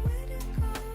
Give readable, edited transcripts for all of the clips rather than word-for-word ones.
Where to go?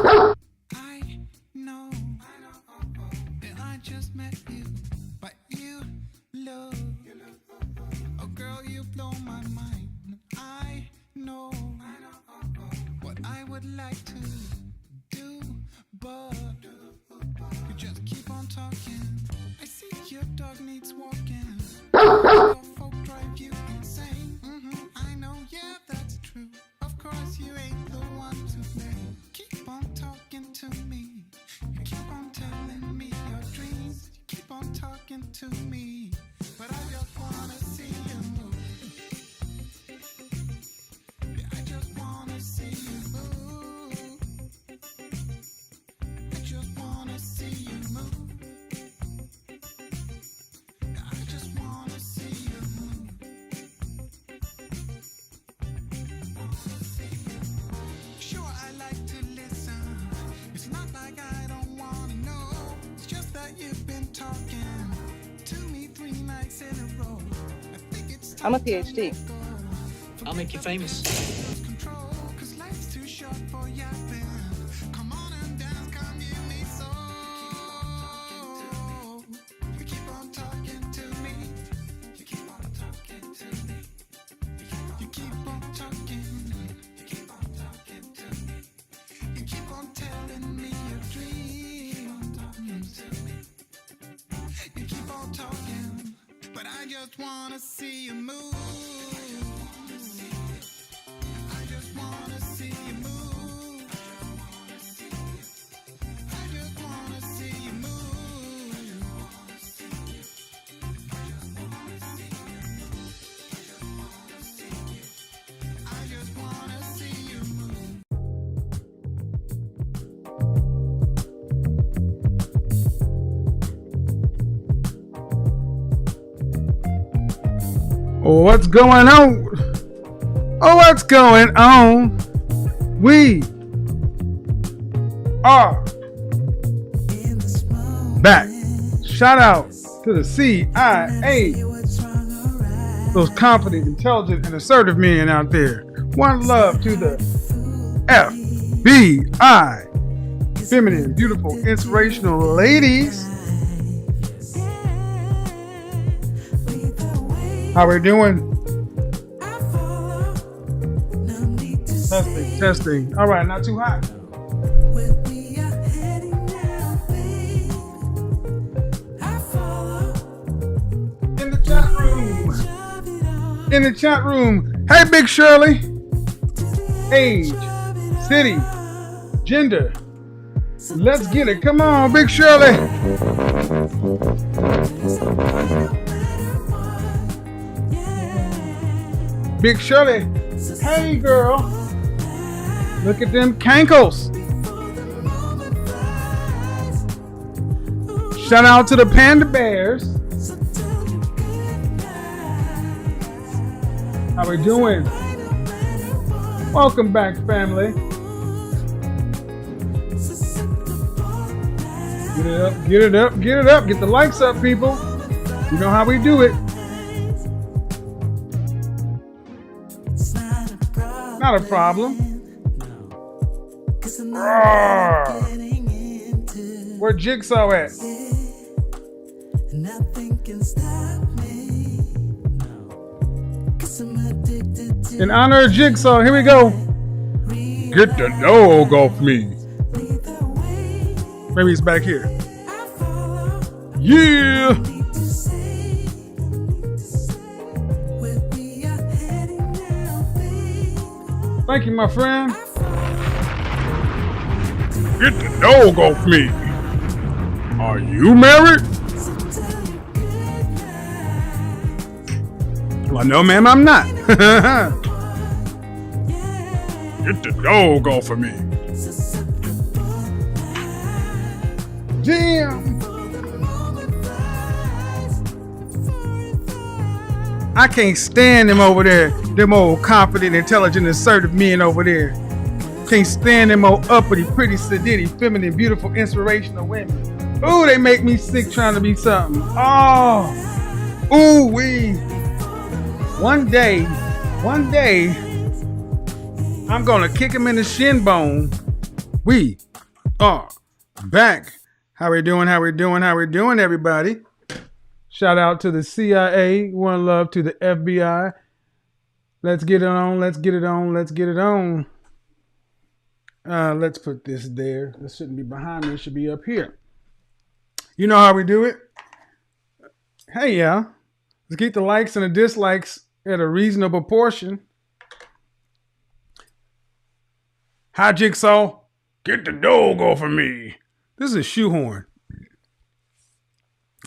I know that I just met you, but you look, oh girl, you blow my mind. I know what I would like to do, but you just keep on talking. I see your dog needs walking. Your folk drive you insane. I know, yeah, that's true. Of course, you ain't the one to blame. Keep on talking to me. You keep on telling me your dreams. You keep on talking to me, but I just wanna see you move. Yeah, I just wanna see you move. I just wanna see you move. Yeah, I just wanna see you move. Sure, I like to listen. It's not like I don't wanna know. It's just that you've been talking to me 3 nights in a row. I think it's I'm a PhD. I'll make you famous. control, 'cause life's too short for yapping. Come on and dance, come give me soul. You keep on talking to me. You keep on talking to me. You keep on talking. You keep on talking to me. You keep on telling me your dreams. You keep on talking, but I just wanna see you move. I just wanna see you move. I just wanna see you move. I just wanna see you move. What's going on? Oh, what's going on? We are back. Shout out to the CIA. Those confident, intelligent, and assertive men out there. One love to the FBI. Feminine, beautiful, inspirational ladies. How we doing? Testing. All right, not too hot. In the chat room. Hey, Big Shirley. Age, city, gender. Let's get it. Come on, Big Shirley. Big Shirley. Hey, girl. Look at them cankles. Shout out to the Panda Bears. How we doing? Welcome back, family. Get it up, get it up, get it up. Get the likes up, people. You know how we do it. Not a problem. Where Jigsaw at? In honor of Jigsaw, here we go. Get the dog off me. Maybe he's back here. Yeah. Thank you, my friend. Get the dog off me. Are you married? Well, no, ma'am, I'm not. Get the dog off of me. Damn. I can't stand them over there. Them old confident, intelligent, assertive men over there. Can't stand them old uppity, pretty, sedity, feminine, beautiful, inspirational women. Ooh, they make me sick trying to be something. Oh. Ooh, wee. One day, I'm gonna kick him in the shin bone. are back. How we doing? How we doing? How we doing, everybody? Shout out to the CIA. One love to the FBI. Let's get it on. Let's get it on. Let's get it on. Let's put this there. This shouldn't be behind me. It should be up here. You know how we do it. Hey, yeah. Let's keep the likes and the dislikes at a reasonable portion. Hi, Jigsaw. Get the dog off of me. This is a shoehorn.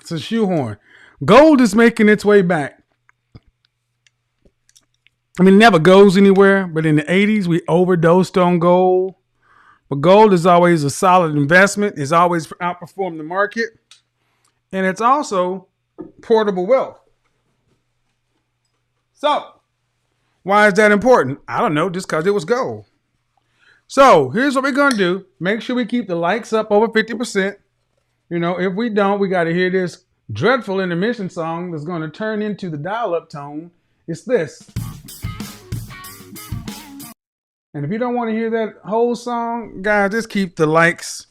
It's a shoehorn. Gold is making its way back. I mean, it never goes anywhere, but in the 80s, we overdosed on gold. But gold is always a solid investment. It's always outperformed the market. And it's also portable wealth. So, why is that important? I don't know, just because it was gold. So, here's what we're going to do. Make sure we keep the likes up over 50%. You know, if we don't, we got to hear this dreadful intermission song that's going to turn into the dial-up tone. It's this. And if you don't want to hear that whole song, guys, just keep the likes,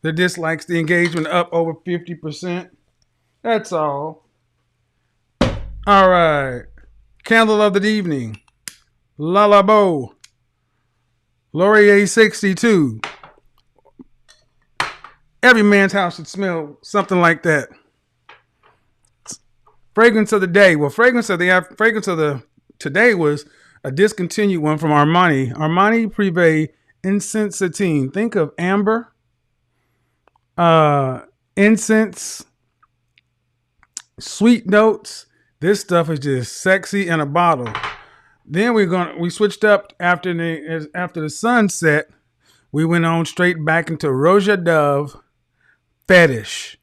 the dislikes, the engagement up over 50%. That's all. All right. Candle of the evening. La La Bo. Laurier 62. Every man's house should smell something like that. Fragrance of the day. Well, fragrance of the today was a discontinued one from Armani. Armani Privé Insensatine. Think of amber, incense, sweet notes. This stuff is just sexy in a bottle. Then we switched up after the sunset. We went on straight back into Roja Dove Fetish.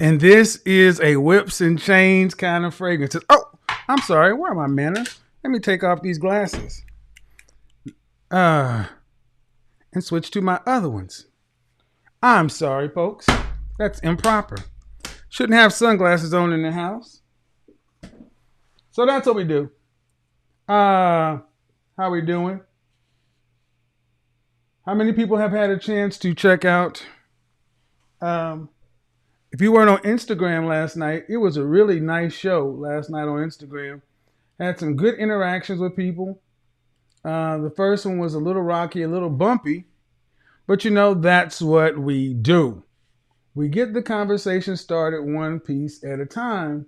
And this is a whips and chains kind of fragrance. Oh, I'm sorry. Where are my manners? Let me take off these glasses. And switch to my other ones. I'm sorry, folks. That's improper. Shouldn't have sunglasses on in the house. So that's what we do. How we doing? How many people have had a chance to check out? If you weren't on Instagram last night, it was a really nice show last night on Instagram. Had some good interactions with people. The first one was a little rocky, a little bumpy, but you know, that's what we do. We get the conversation started one piece at a time.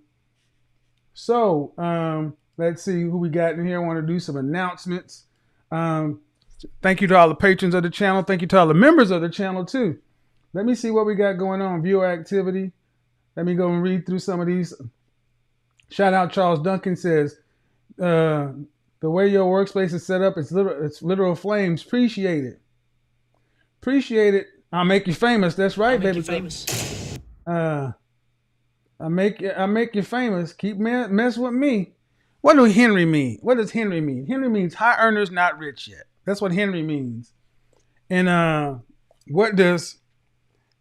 So, let's see who we got in here. I want to do some announcements. Thank you to all the patrons of the channel. Thank you to all the members of the channel too. Let me see what we got going on. Viewer activity. Let me go and read through some of these. Shout out Charles Duncan says, the way your workspace is set up, it's literal flames. Appreciate it. Appreciate it. I'll make you famous. That's right, baby. I'll make you famous. I make you famous. Keep mess with me. What does Henry mean? What does Henry mean? Henry means high earners, not rich yet. That's what Henry means. And what does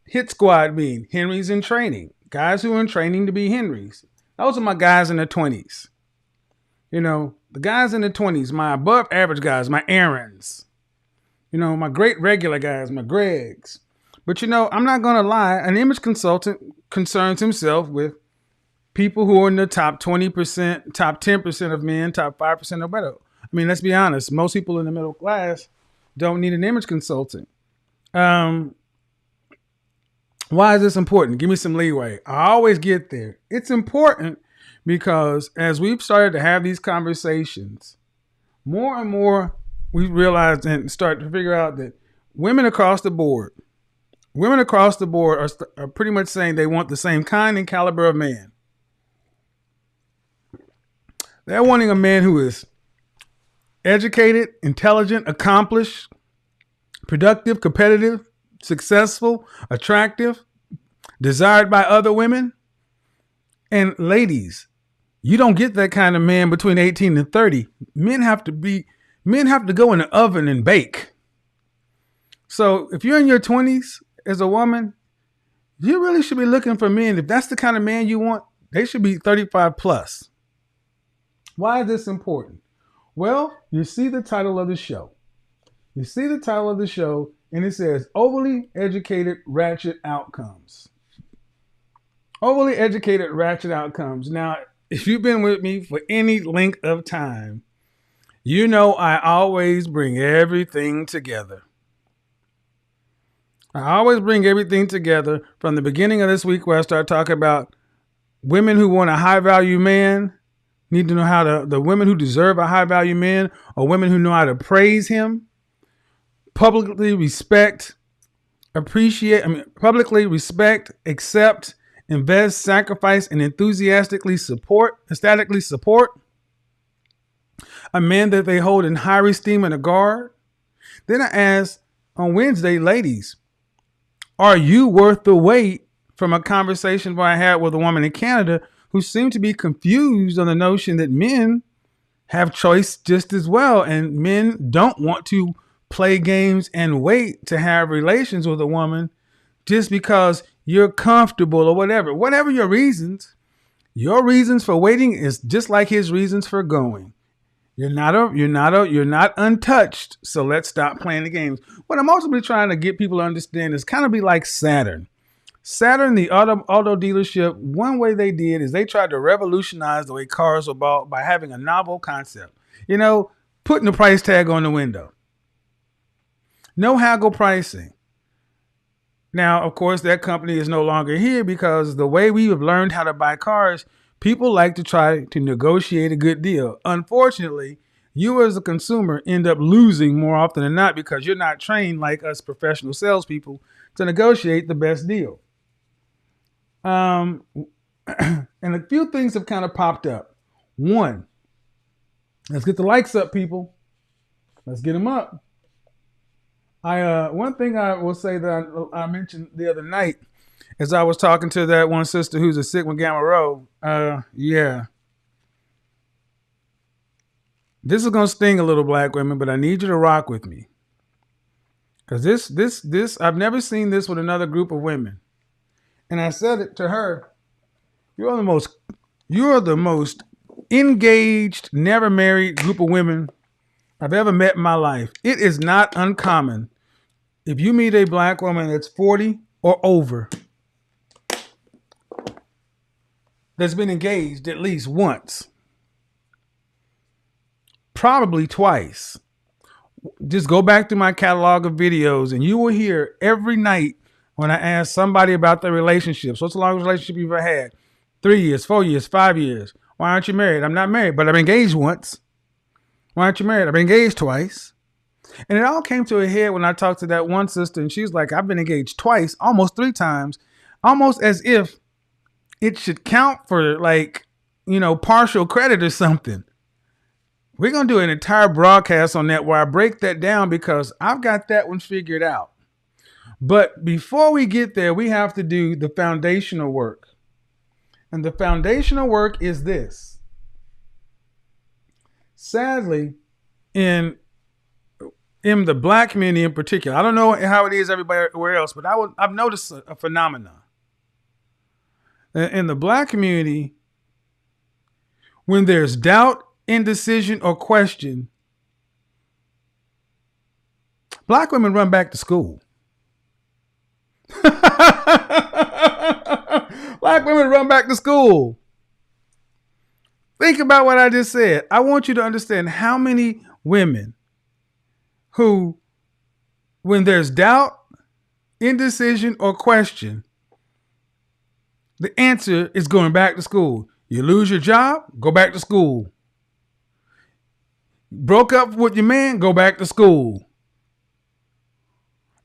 Hit Squad mean? Henry's in training. Guys who are in training to be Henrys. Those are my guys in their 20s. You know, the guys in the 20s, my above average guys, my Aarons. You know, my great regular guys, my Gregs. But you know, I'm not going to lie. An image consultant concerns himself with people who are in the top 20%, top 10% of men, top 5% or better. I mean, let's be honest. Most people in the middle class don't need an image consultant. Why is this important? Give me some leeway. I always get there. It's important because as we've started to have these conversations, more and more we realize and start to figure out that women across the board are pretty much saying they want the same kind and caliber of man. They're wanting a man who is educated, intelligent, accomplished, productive, competitive, successful, attractive, desired by other women. And ladies, you don't get that kind of man between 18 and 30. Men have to go in the oven and bake. So if you're in your 20s as a woman, you really should be looking for men. If that's the kind of man you want, they should be 35 plus. Why is this important? Well, you see the title of the show. And it says overly educated ratchet outcomes. Overly educated ratchet outcomes. Now, if you've been with me for any length of time, you know I always bring everything together. I always bring everything together from the beginning of this week where I start talking about women who want a high value man need to know how to, the women who deserve a high value man are women who know how to praise him, publicly respect, publicly respect, accept, invest, sacrifice, and ecstatically support a man that they hold in high esteem and regard. Then I asked on Wednesday, ladies, are you worth the wait? From a conversation I had with a woman in Canada who seemed to be confused on the notion that men have choice just as well. And men don't want to play games and wait to have relations with a woman just because you're comfortable or whatever. Whatever your reasons for waiting is just like his reasons for going. You're not untouched. So let's stop playing the games. What I'm ultimately trying to get people to understand is kind of be like Saturn. Saturn, the auto dealership, one way they did is they tried to revolutionize the way cars were bought by having a novel concept. You know, putting the price tag on the window. No haggle pricing. Now, of course, that company is no longer here because the way we have learned how to buy cars, people like to try to negotiate a good deal. Unfortunately, you as a consumer end up losing more often than not because you're not trained like us professional salespeople to negotiate the best deal. And a few things have kind of popped up. One, let's get the likes up, people. Let's get them up. One thing I will say that I mentioned the other night as I was talking to that one sister who's a Sigma Gamma Rho. Yeah. This is going to sting a little, black women, but I need you to rock with me. Because this, I've never seen this with another group of women. And I said it to her, you're the most engaged, never married group of women I've ever met in my life. It is not uncommon if you meet a black woman that's 40 or over that's been engaged at least once, probably twice. Just go back to my catalog of videos and you will hear every night when I ask somebody about their relationships. What's the longest relationship you've ever had? 3 years, 4 years, 5 years. Why aren't you married? I'm not married, but I've been engaged once. Why aren't you married? I've been engaged twice. And it all came to a head when I talked to that one sister and she was like, I've been engaged twice, almost 3 times, almost as if it should count for partial credit or something. We're going to do an entire broadcast on that where I break that down because I've got that one figured out. But before we get there, we have to do the foundational work. And the foundational work is this. Sadly, in the black community in particular, I don't know how it is everywhere else, but I've noticed a phenomenon. In the black community, when there's doubt, indecision, or question, black women run back to school. Black women run back to school. Think about what I just said. I want you to understand how many women who, when there's doubt, indecision, or question, the answer is going back to school. You lose your job, go back to school. Broke up with your man, go back to school.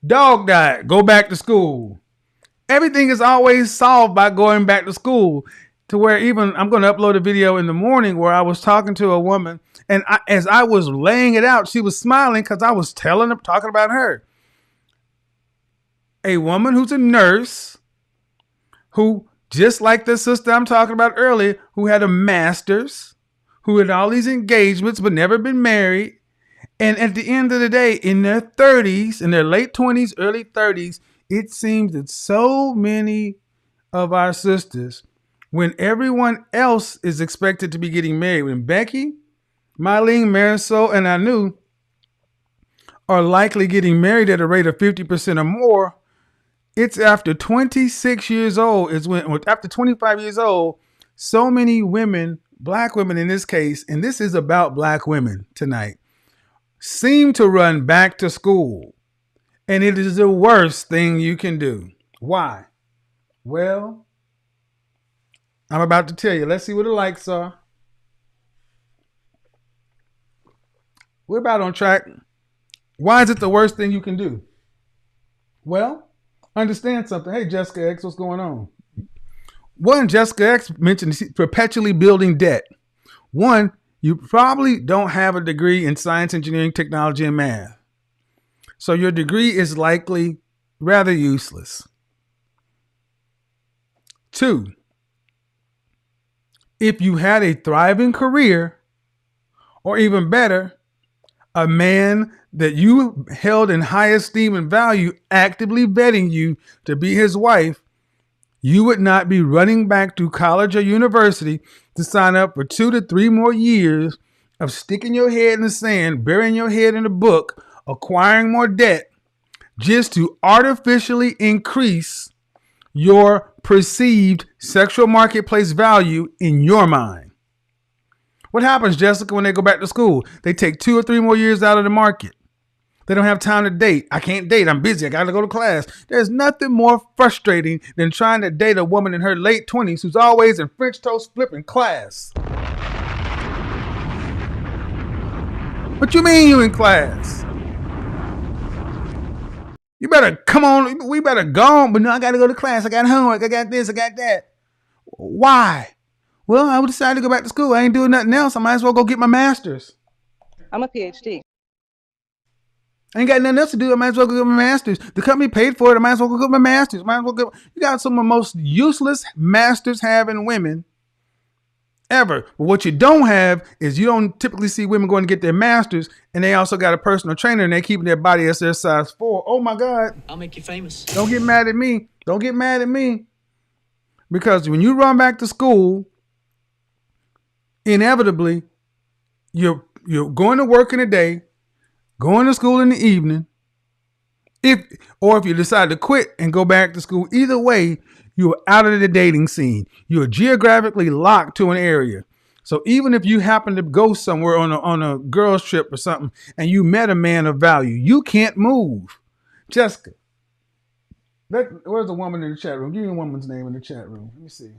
Dog died, go back to school. Everything is always solved by going back to school, to where even I'm going to upload a video in the morning where I was talking to a woman, and as I was laying it out, she was smiling because I was talking about her. A woman who's a nurse, who, just like the sister I'm talking about earlier, who had a master's, who had all these engagements but never been married, and at the end of the day, in their 30s, in their late 20s, early 30s, it seems that so many of our sisters, when everyone else is expected to be getting married, when Becky, Mylene, Marisol, and Anu are likely getting married at a rate of 50% or more, it's after 26 years old is when, after 25 years old, so many women, black women in this case, and this is about black women tonight, seem to run back to school. And it is the worst thing you can do. Why? Well, I'm about to tell you. Let's see what the likes are. We're about on track. Why is it the worst thing you can do? Well, understand something. Hey, Jessica X, what's going on? One, Jessica X mentioned perpetually building debt. One, you probably don't have a degree in science, engineering, technology, and math. So your degree is likely rather useless. Two, if you had a thriving career, or even better, a man that you held in high esteem and value actively vetting you to be his wife, you would not be running back to college or university to sign up for 2 to 3 more years of sticking your head in the sand, burying your head in a book, acquiring more debt, just to artificially increase your perceived sexual marketplace value in your mind. What happens, Jessica, when they go back to school? They take 2 or 3 more years out of the market. They don't have time to date. I can't date. I'm busy. I got to go to class. There's nothing more frustrating than trying to date a woman in her late 20s who's always in French toast flipping class. What you mean you in class? You better come on. We better go on. But no, I got to go to class. I got homework. I got this. I got that. Why? Well, I decided to go back to school. I ain't doing nothing else. I might as well go get my master's. I'm a PhD. I ain't got nothing else to do. I might as well go get my master's. The company paid for it. I might as well go get my master's. You got some of the most useless masters having women ever. But what you don't have is you don't typically see women going to get their master's, and they also got a personal trainer, and they keeping their body as their size 4. Oh my God. I'll make you famous. Don't get mad at me. Don't get mad at me. Because when you run back to school, inevitably, you're going to work in the day, going to school in the evening. If you decide to quit and go back to school, either way, you're out of the dating scene. You're geographically locked to an area. So even if you happen to go somewhere on a girls trip or something and you met a man of value, you can't move. Jessica, where's the woman in the chat room? Give me a woman's name in the chat room. Let me see.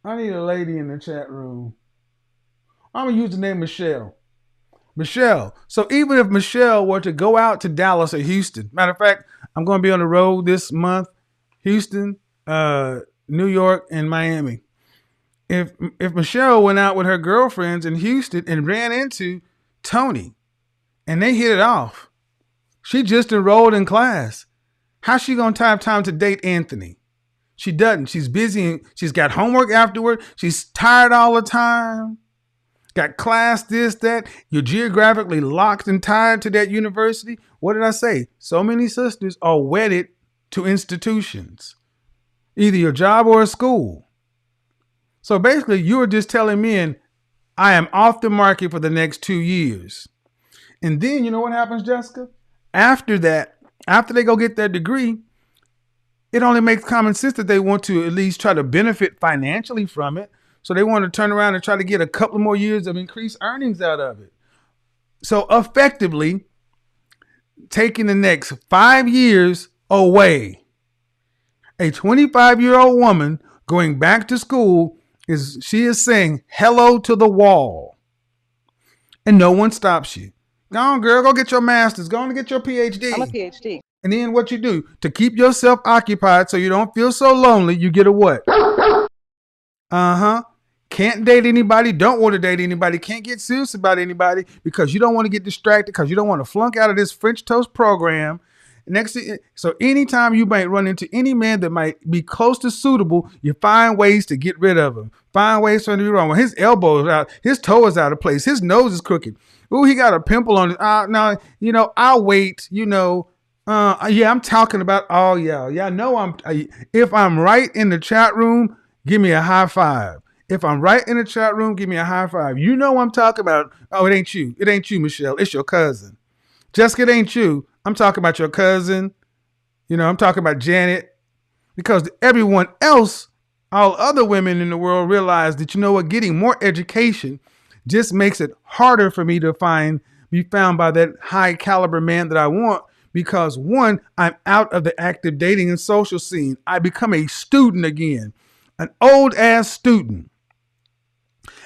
I need a lady in the chat room. I'm going to use the name Michelle. Michelle. So even if Michelle were to go out to Dallas or Houston, matter of fact, I'm going to be on the road this month, Houston, New York, and Miami. If Michelle went out with her girlfriends in Houston and ran into Tony and they hit it off, she just enrolled in class. How's she going to have time to date Anthony? She doesn't. She's busy. She's got homework afterward. She's tired all the time. Got class, this, that. You're geographically locked and tied to that university. What did I say? So many sisters are wedded to institutions, either your job or a school. So basically, you're just telling men, I am off the market for the next 2 years. And then you know what happens, Jessica? After that, after they go get their degree, it only makes common sense that they want to at least try to benefit financially from it. So they want to turn around and try to get a couple more years of increased earnings out of it. So effectively, taking the next 5 years away, a 25-year-old woman going back to school she is saying hello to the wall. And no one stops you. Go on, girl, go get your master's. Go on and get your PhD. I'm a PhD. And then what you do to keep yourself occupied so you don't feel so lonely, you get a what? Can't date anybody, don't want to date anybody, can't get serious about anybody because you don't want to get distracted, because you don't want to flunk out of this French toast program. So anytime you might run into any man that might be close to suitable, you find ways to get rid of him. Find ways for him to be wrong. When his elbow is out, his toe is out of place, his nose is crooked. Ooh, he got a pimple on his now, I'll wait, I'm talking about all y'all. Y'all know if I'm right in the chat room, give me a high five. If I'm right in the chat room, give me a high five. You know what I'm talking about. Oh, it ain't you. It ain't you, Michelle. It's your cousin. Jessica, it ain't you. I'm talking about your cousin. I'm talking about Janet. Because everyone else, all other women in the world realize that, getting more education just makes it harder for me to be found by that high caliber man that I want. Because one, I'm out of the active dating and social scene. I become a student again, an old ass student.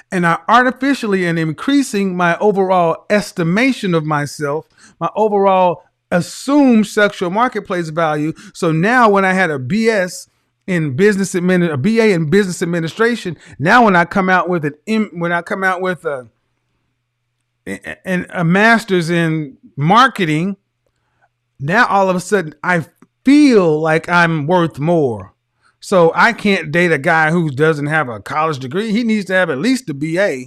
And I artificially am increasing my overall estimation of myself, my overall assumed sexual marketplace value. So now when I had a BA in business administration, now when I come out with a master's in marketing, now all of a sudden I feel like I'm worth more. So I can't date a guy who doesn't have a college degree. He needs to have at least a BA.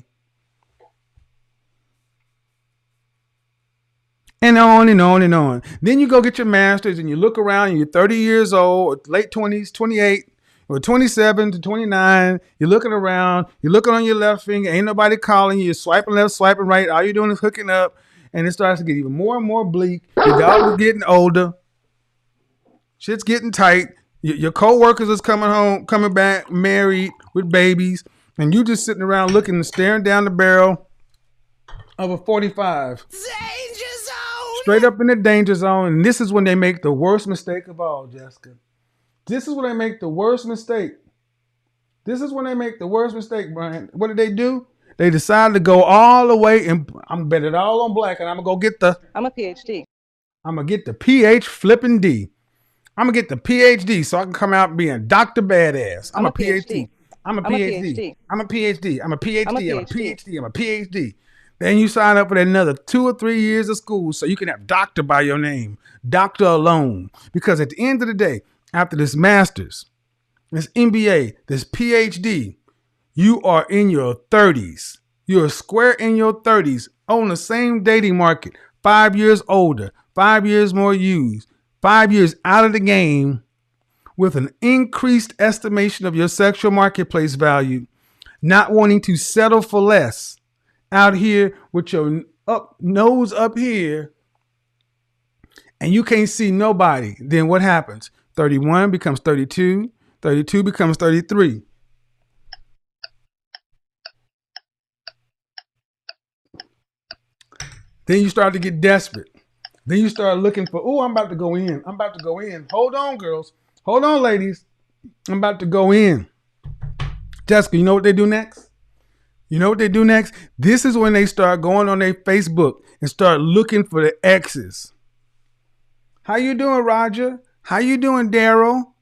And on and on and on. Then you go get your master's and you look around and you're 30 years old, late 20s, 28, or 27 to 29. You're looking around. You're looking on your left finger. Ain't nobody calling you. You're swiping left, swiping right. All you're doing is hooking up. And it starts to get even more and more bleak. Your dog is getting older. Shit's getting tight. Your co-workers is coming back, married with babies, and you just sitting around looking and staring down the barrel of a 45. Danger zone! Straight up in the danger zone. And this is when they make the worst mistake of all, Jessica. This is when they make the worst mistake. Brian. What did they do? They decided to go all the way, and I'm bet it all on black, and I'm going to go get I'm a PhD. I'm going to get the PH flipping D. I'm going to get the PhD so I can come out being Dr. Badass. I'm a PhD. I'm a PhD. I'm a PhD. I'm a PhD. I'm a PhD. I'm a PhD. Then you sign up for another 2 or 3 years of school so you can have doctor by your name. Doctor alone. Because at the end of the day, after this master's, this MBA, this PhD, you are in your 30s. You're square in your 30s on the same dating market. 5 years older. 5 years more used. 5 years out of the game with an increased estimation of your sexual marketplace value, not wanting to settle for less, out here with your nose up here, and you can't see nobody. Then what happens? 31 becomes 32, 32 becomes 33. Then you start to get desperate. Then you start looking for, I'm about to go in. Hold on, girls. Hold on, ladies. I'm about to go in. Jessica, you know what they do next? This is when they start going on their Facebook and start looking for the exes. How you doing, Roger? How you doing, Daryl?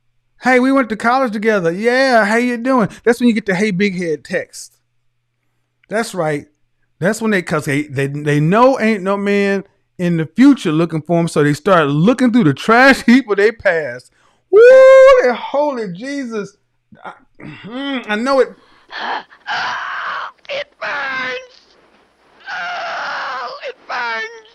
Hey, we went to college together. Yeah, how you doing? That's when you get the hey big head text. That's right. That's when because they know ain't no man in the future looking for them, so they start looking through the trash heap of their past. Woo, holy Jesus. I know it. It burns. Oh, it burns.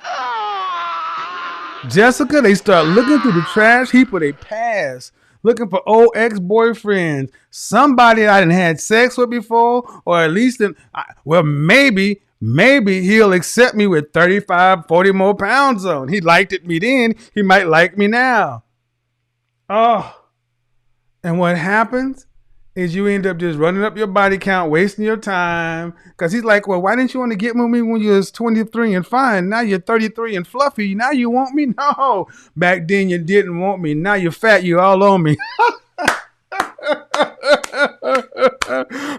Oh. Jessica, they start looking through the trash heap of their past, looking for old ex-boyfriends, somebody I done had sex with before, or at least, maybe he'll accept me with 35, 40 more pounds on. He liked it me then. He might like me now. Oh, and what happens is you end up just running up your body count, wasting your time. Because he's like, well, why didn't you want to get with me when you was 23 and fine? Now you're 33 and fluffy. Now you want me? No. Back then you didn't want me. Now you're fat. You all on me.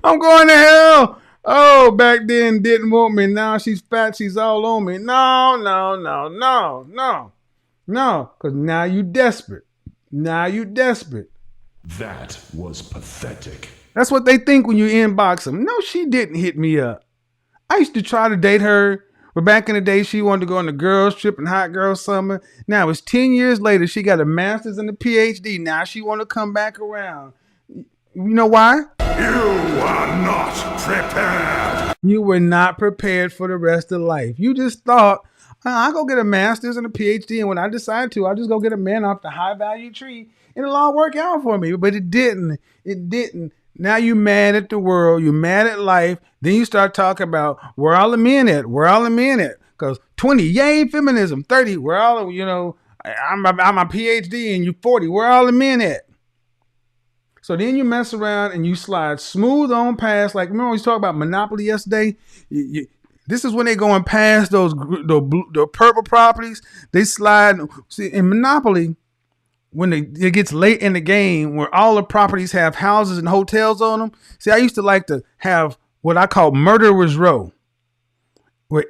I'm going to hell. Oh, back then didn't want me. Now she's fat. She's all on me. No. Because now you desperate. That was pathetic. That's what they think when you inbox them. No, she didn't hit me up. I used to try to date her, but back in the day, she wanted to go on the girls trip and hot girl summer. Now it's 10 years later. She got a master's and a PhD. Now she want to come back around. You know why? You are not prepared. You were not prepared for the rest of life. You just thought, I'll go get a master's and a PhD, and when I decide to, I'll just go get a man off the high value tree, and it'll all work out for me. But it didn't. Now you mad at the world. You mad at life. Then you start talking about where all the men at? Where all the men at? Because 20, yay, feminism. 30, where all the, I'm a PhD and you 40. Where all the men at? So then you mess around and you slide smooth on past. Like, remember we talked about Monopoly yesterday? This is when they going past the purple properties. They slide. See, in Monopoly, when it gets late in the game, where all the properties have houses and hotels on them. See, I used to like to have what I call murderer's row, where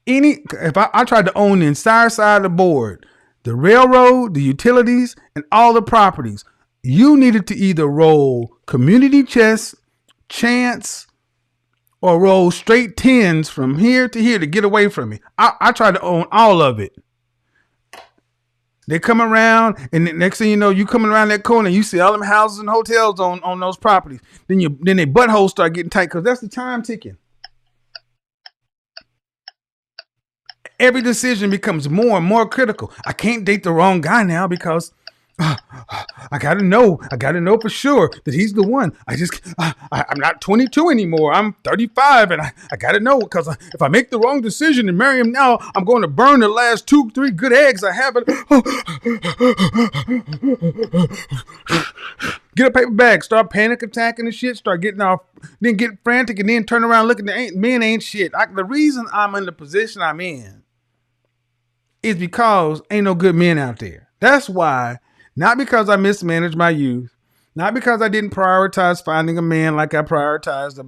if I tried to own the entire side of the board, the railroad, the utilities, and all the properties, you needed to either roll community chess, chance, or roll straight tens from here to here to get away from me. I tried to own all of it. They come around, and the next thing you know, you coming around that corner, you see all them houses and hotels on those properties. Then they buttholes start getting tight because that's the time ticking. Every decision becomes more and more critical. I can't date the wrong guy now because I gotta know for sure that he's the one. I'm not 22 anymore. I'm 35, and I gotta know because if I make the wrong decision and marry him now, I'm going to burn the last 2-3 good eggs I have. Get a paper bag, start panic attacking and shit, start getting off, then get frantic, and then turn around looking at men ain't shit. The reason I'm in the position I'm in is because ain't no good men out there. That's why. Not because I mismanaged my youth, not because I didn't prioritize finding a man like I prioritized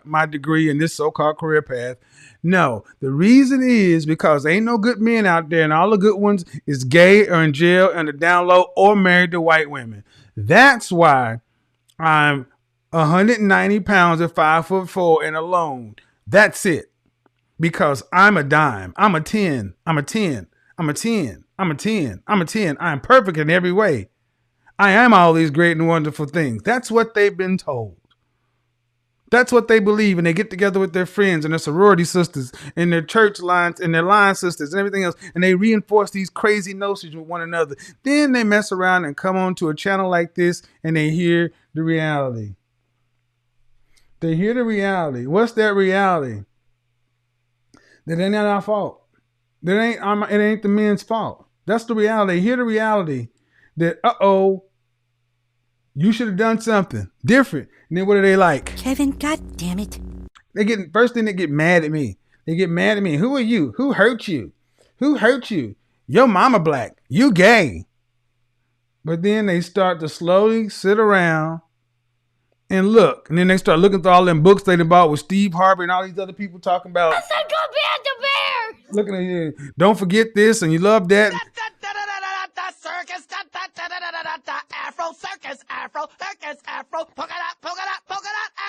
my degree in this so-called career path. No, the reason is because ain't no good men out there, and all the good ones is gay or in jail and the down low or married to white women. That's why I'm 190 pounds at 5'4" and alone. That's it. Because I'm a dime. I'm a 10. I'm a 10. I'm a 10. I'm a 10. I'm a 10. I'm perfect in every way. I am all these great and wonderful things. That's what they've been told. That's what they believe. And they get together with their friends and their sorority sisters and their church lines and their line sisters and everything else. And they reinforce these crazy notions with one another. Then they mess around and come on to a channel like this and they hear the reality. They hear the reality. What's that reality? That ain't our fault. It ain't the men's fault. That's the reality. They hear the reality that, you should have done something different. And then what are they like? Kevin, God damn it. First thing they get mad at me. They get mad at me. Who are you? Who hurt you? Who hurt you? Your mama black. You gay. But then they start to slowly sit around and look. And then they start looking through all them books they bought with Steve Harvey and all these other people talking about. Let's go Panda Bear! Looking at you. Don't forget this and you love that. Circus, Afro circus, Afro circus, Afro polka dot,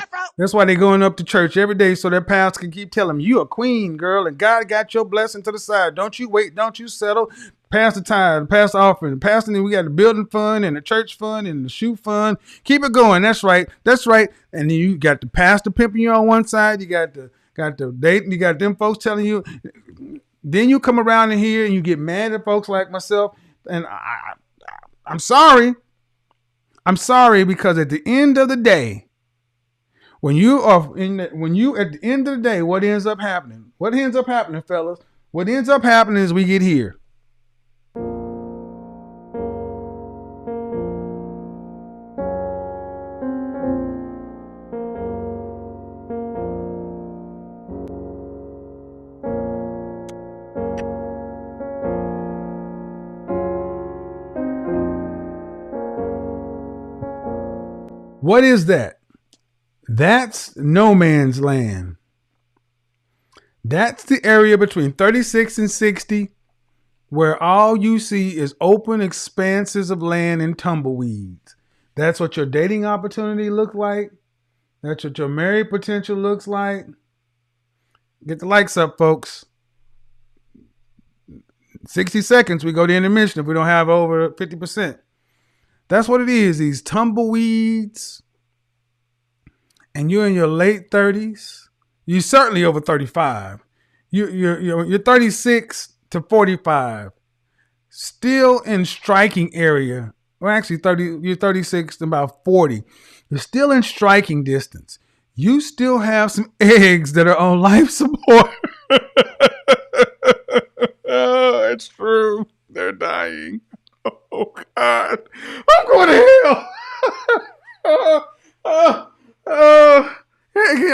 Afro. That's why they going up to church every day so their pastor can keep telling them, you a queen, girl, and God got your blessing to the side. Don't you wait, don't you settle. Pass the tithe, pass the offering, then we got the building fund and the church fund and the shoe fund. Keep it going. That's right. And then you got the pastor pimping you on one side. You got the date. You got them folks telling you. Then you come around in here and you get mad at folks like myself. And I'm sorry. I'm sorry because at the end of the day, when you at the end of the day, what ends up happening? What ends up happening, fellas? What ends up happening is we get here. What is that? That's no man's land. That's the area between 36 and 60 where all you see is open expanses of land and tumbleweeds. That's what your dating opportunity looks like. That's what your married potential looks like. Get the likes up, folks. 60 seconds, we go to intermission if we don't have over 50%. That's what it is, these tumbleweeds. And you're in your late 30s. You're certainly over 35. You're 36 to 45. Still in striking area Well, actually, you're 36 and about 40. You're still in striking distance. You still have some eggs that are on life support. Oh, it's true. They're dying. Oh, God. I'm going to hell.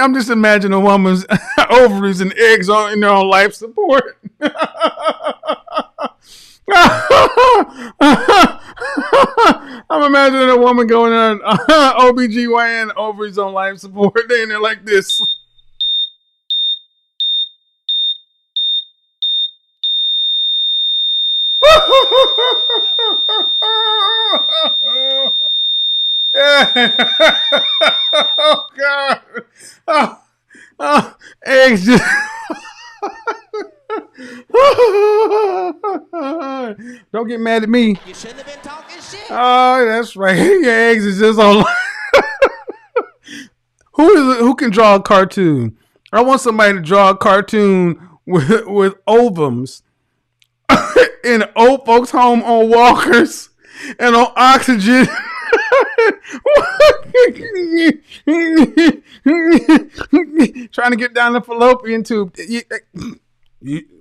I'm just imagining a woman's ovaries and eggs in their own life support. I'm imagining a woman going on OBGYN ovaries on life support. They in there like this. Oh, God. Eggs just... Don't get mad at me. You shouldn't have been talking shit. Oh, that's right. Your eggs is just on. Who can draw a cartoon? I want somebody to draw a cartoon with ovums in an old folks' home on walkers and on oxygen. Trying to get down the fallopian tube.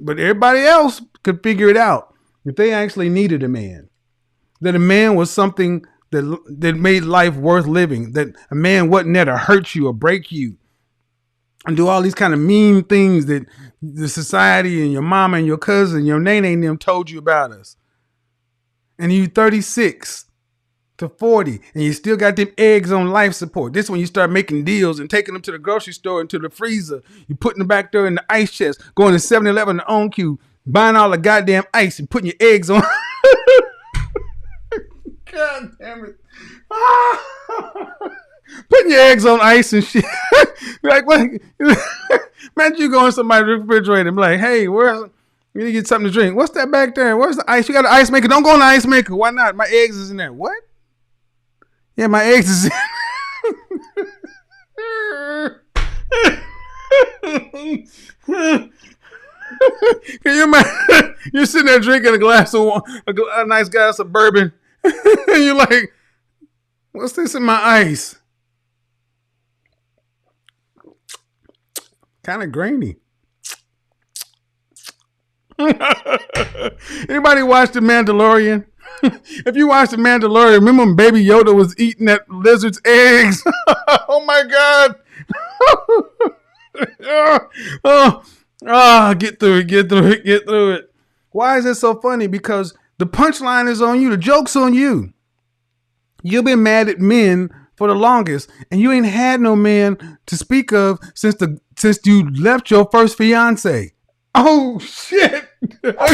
But everybody else could figure it out if they actually needed a man. That a man was something that made life worth living. That a man wasn't there to hurt you or break you and do all these kind of mean things that the society and your mama and your cousin, your nene and them told you about us. And you 36 to 40 and you still got them eggs on life support. This when you start making deals and taking them to the grocery store and to the freezer. You putting them back there in the ice chest, going to 7-Eleven to On Q, buying all the goddamn ice and putting your eggs on. God damn it. Putting your eggs on ice and shit. Like, what? Imagine you go in somebody's refrigerator and be like, hey, you need to get something to drink. What's that back there? Where's the ice? You got an ice maker? Don't go in the ice maker. Why not? My eggs is in there. What? Yeah, my eggs is in Can you imagine? You're sitting there drinking a nice glass of bourbon. And you're like, what's this in my ice? Kind of grainy. Anybody watch The Mandalorian? If you watch The Mandalorian, remember when Baby Yoda was eating that lizard's eggs? Oh my God. Get through it. Why is it so funny? Because the punchline is on you. The joke's on you. You've been mad at men for the longest, and you ain't had no man to speak of since you left your first fiance. Oh shit! God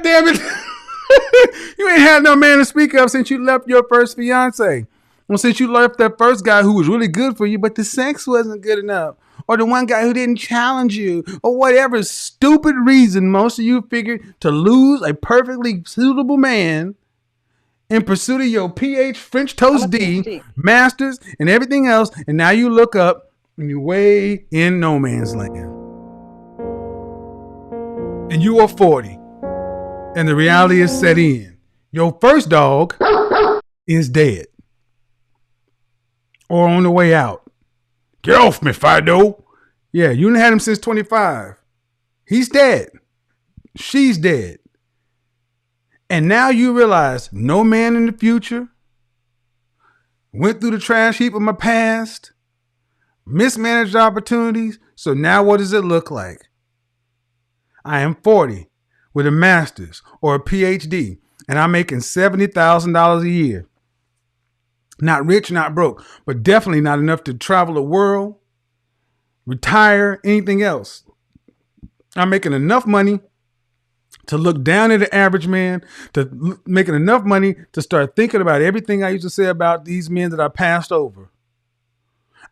damn it! You ain't had no man to speak of since you left your first fiance. Well, since you left that first guy who was really good for you, but the sex wasn't good enough, or the one guy who didn't challenge you, or whatever stupid reason most of you figured to lose a perfectly suitable man in pursuit of your PH French Toast D, masters, and everything else, and now you look up and you're way in no man's land. And you are 40, and the reality is set in. Your first dog is dead or on the way out. Get off me, Fido. Yeah, you didn't had him since 25. He's dead. She's dead. And now you realize no man in the future, went through the trash heap of my past, mismanaged opportunities. So now what does it look like? I am 40 with a master's or a PhD, and I'm making $70,000 a year. Not rich, not broke, but definitely not enough to travel the world, retire, anything else. I'm making enough money to look down at the average man, to making enough money to start thinking about everything I used to say about these men that I passed over.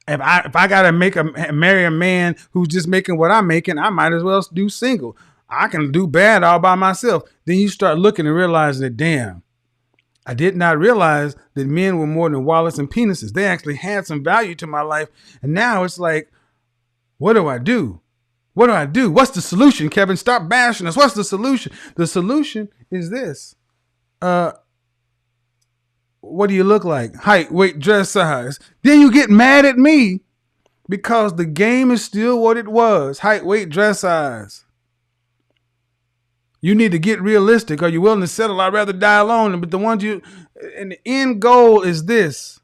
If I gotta marry a man who's just making what I'm making, I might as well do single. I can do bad all by myself. Then you start looking and realizing that, damn, I did not realize that men were more than wallets and penises. They actually had some value to my life. And now it's like, what do I do? What do I do? What's the solution, Kevin? Stop bashing us. What's the solution? The solution is this. what do you look like? Height, weight, dress size. Then you get mad at me because the game is still what it was. Height, weight, dress size. You need to get realistic. Are you willing to settle? I'd rather die alone. But and the end goal is this.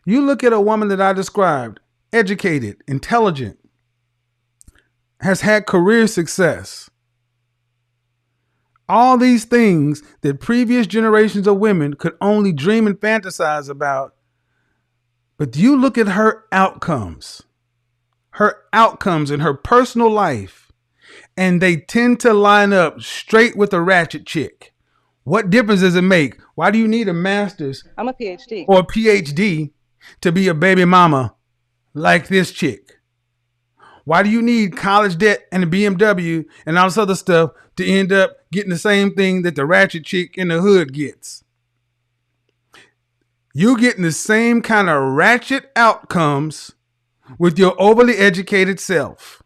You look at a woman that I described, educated, intelligent, has had career success. All these things that previous generations of women could only dream and fantasize about. But you look at her outcomes in her personal life, and they tend to line up straight with a ratchet chick. What difference does it make? Why do you need a master's I'm a PhD. or a PhD to be a baby mama like this chick? Why do you need college debt and a BMW and all this other stuff to end up getting the same thing that the ratchet chick in the hood gets? You're getting the same kind of ratchet outcomes with your overly educated self.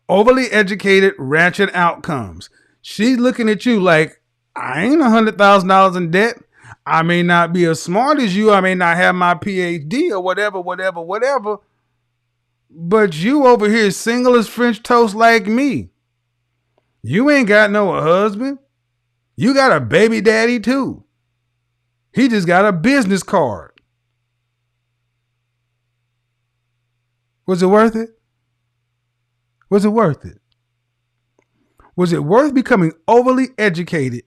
Overly educated, ratchet outcomes. She's looking at you like, I ain't $100,000 in debt. I may not be as smart as you. I may not have my PhD or whatever. But you over here single as French toast like me. You ain't got no husband. You got a baby daddy too. He just got a business card. Was it worth it? Was it worth it? Was it worth becoming overly educated?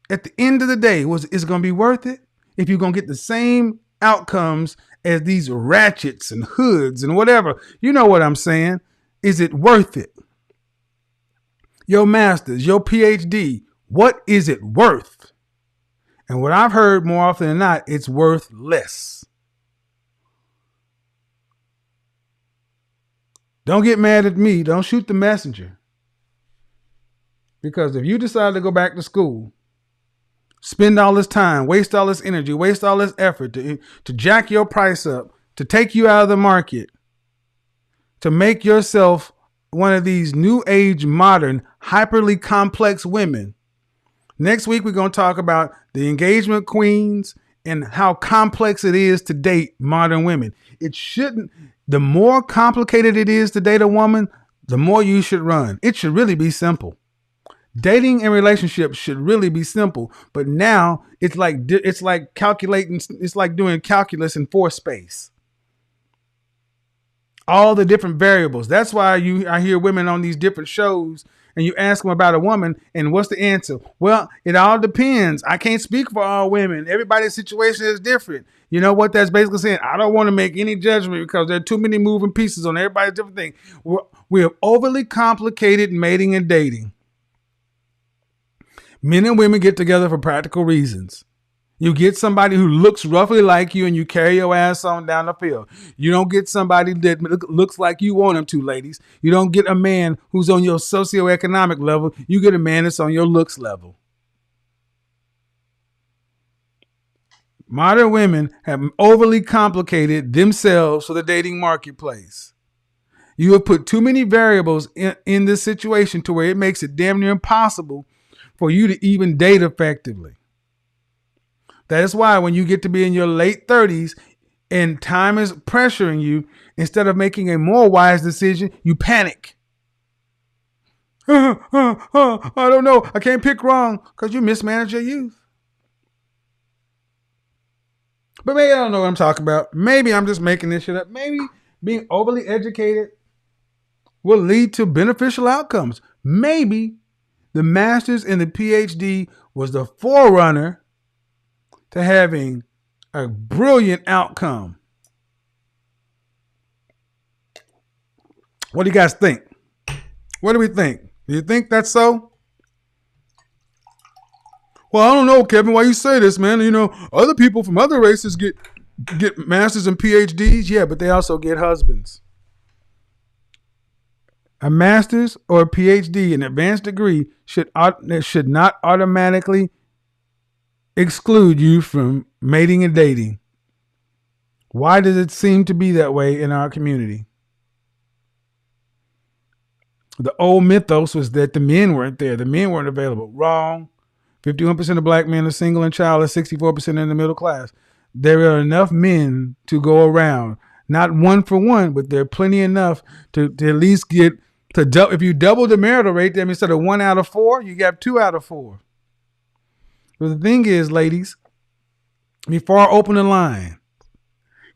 At the end of the day, is it going to be worth it if you're going to get the same outcomes as these ratchets and hoods and whatever? You know what I'm saying? Is it worth it? Your master's, your PhD, what is it worth? And what I've heard more often than not, it's worth less. Don't get mad at me. Don't shoot the messenger. Because if you decide to go back to school, spend all this time, waste all this energy, waste all this effort to jack your price up, to take you out of the market, to make yourself one of these new age, modern, hyperly complex women. Next week, we're going to talk about the engagement queens and how complex it is to date modern women. The more complicated it is to date a woman, the more you should run. It should really be simple. Dating and relationships should really be simple, but now it's like calculating. It's like doing calculus in fourth space. All the different variables. That's why I hear women on these different shows, and you ask them about a woman, and what's the answer? Well, it all depends. I can't speak for all women. Everybody's situation is different. You know what that's basically saying? I don't want to make any judgment because there are too many moving pieces on everybody's different thing. We have overly complicated mating and dating. Men and women get together for practical reasons. You get somebody who looks roughly like you and you carry your ass on down the field. You don't get somebody that looks like you want them to, ladies. You don't get a man who's on your socioeconomic level. You get a man that's on your looks level. Modern women have overly complicated themselves for the dating marketplace. You have put too many variables in this situation to where it makes it damn near impossible for you to even date effectively. That is why when you get to be in your late 30s and time is pressuring you, instead of making a more wise decision, you panic. I don't know. I can't pick wrong because you mismanaged your youth. But maybe I don't know what I'm talking about. Maybe I'm just making this shit up. Maybe being overly educated will lead to beneficial outcomes. Maybe the master's and the PhD was the forerunner to having a brilliant outcome. What do you guys think? What do we think? Do you think that's so? Well, I don't know, Kevin, why you say this, man. You know, other people from other races get masters and PhDs. Yeah, but they also get husbands. A master's or a PhD, an advanced degree, should not automatically exclude you from mating and dating. Why does it seem to be that way in our community? The old mythos was that the men weren't there. The men weren't available. Wrong. 51% of black men are single and childless, 64% in the middle class. There are enough men to go around. Not one for one, but there are plenty enough to at least get to double. If you double the marital rate, that means instead of 1 out of 4, you got 2 out of 4. But the thing is, ladies, before I open the line,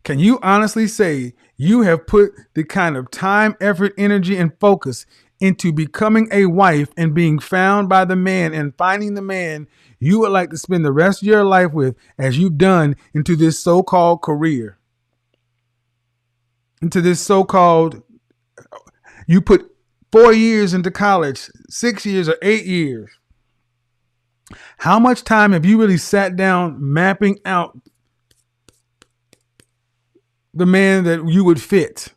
can you honestly say you have put the kind of time, effort, energy, and focus into becoming a wife and being found by the man and finding the man you would like to spend the rest of your life with as you've done into this so-called career? Into this so-called, you put 4 years into college, 6 years or 8 years. How much time have you really sat down mapping out the man that you would fit?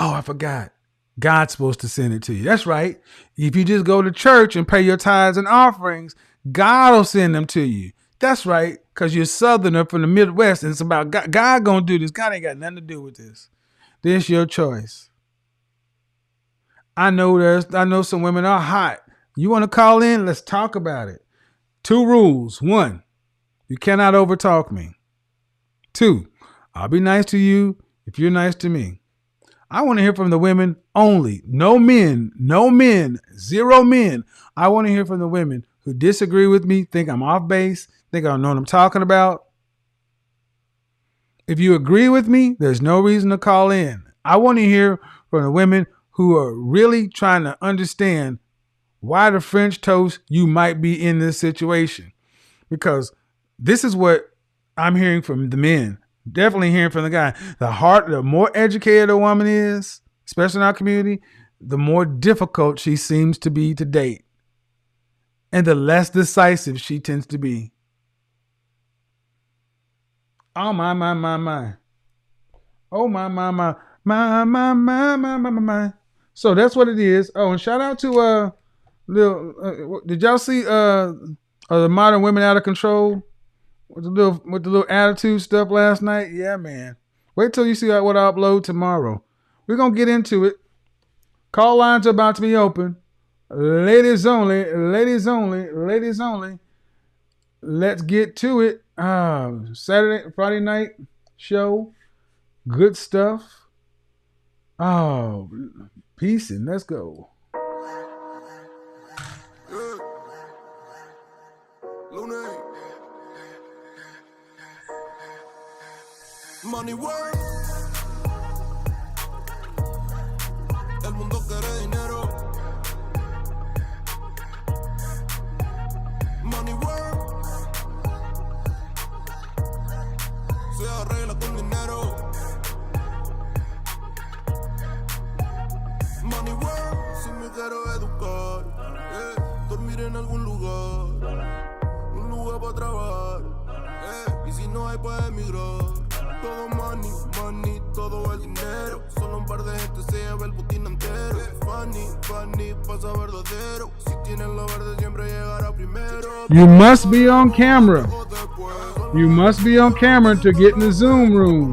Oh, I forgot. God's supposed to send it to you. That's right. If you just go to church and pay your tithes and offerings, God will send them to you. That's right. Because you're Southerner from the Midwest and it's about God. God gonna do this. God ain't got nothing to do with this. This your choice. I know some women are hot. You want to call in? Let's talk about it. 2 rules. 1, you cannot overtalk me. 2, I'll be nice to you if you're nice to me. I want to hear from the women only. No men, 0 men. I want to hear from the women who disagree with me, think I'm off base, think I don't know what I'm talking about. If you agree with me, there's no reason to call in. I want to hear from the women who are really trying to understand why the French toast you might be in this situation. Because this is what I'm hearing from the men. Definitely hearing from the guy. The more educated a woman is, especially in our community, the more difficult she seems to be to date. And the less decisive she tends to be. Oh, my. Oh, my. So that's what it is. Oh, and shout out to did y'all see the Modern Women Out of Control with the little attitude stuff last night? Yeah, man. Wait till you see what I upload tomorrow. We're gonna get into it. Call lines are about to be open. Ladies only. Let's get to it. Friday night show. Good stuff. Oh, peace and let's go. Money work. El mundo quiere dinero. Money work. Se arregla con dinero. Money work. Si me quiero educar, dormir en algún lugar, un lugar para trabajar, y si no hay para emigrar. Todo money, todo el dinero. Solo un par de gente se lleva el botín entero. Funny, pasa verdadero. Si tienen lo verde siempre llegará primero. You must be on camera. You must be on camera to get in the Zoom room.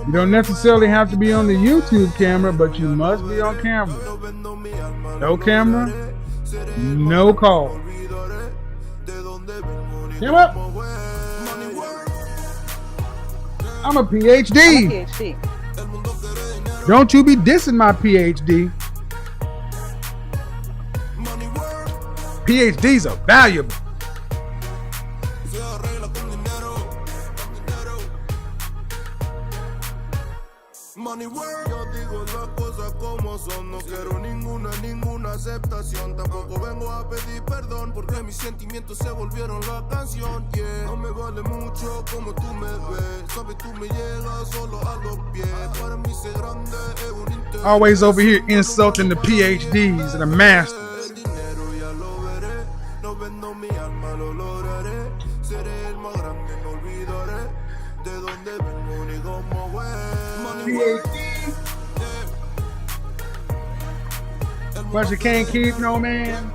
You don't necessarily have to be on the YouTube camera, but you must be on camera. No camera, no call. Come up. I'm a PhD. Don't you be dissing my PhD. PhDs are valuable. Money work. Yo digo las cosas como son. No quiero ninguna aceptación. Tampoco vengo a pedir perdón porque mis sentimientos se volvieron la canción. Yeah. No me vale mucho como tú me ves. Sabes, tú me llegas solo a los pies. Para mí ser grande es un interés. Always over here insulting the PhDs and the masters. El dinero ya lo veré. No vendo mi alma, lo lograré. Seré el más grande, no olvidaré de dónde vengo ni cómo voy. But you can't keep no man.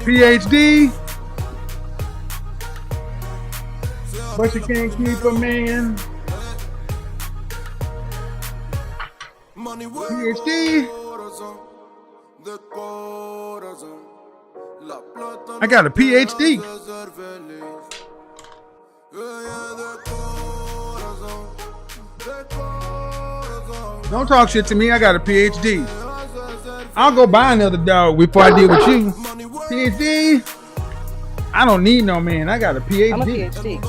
PhD. but you can't keep a man. Money huevo, PhD. corazón, de corazón. La plata I got a no te PhD. hace ser feliz. Ella de corazón, de corazón. Don't talk shit to me. I got a PhD. I'll go buy another dog before I deal with you. PhD. I don't need no man. I got a PhD. I'm a PhD.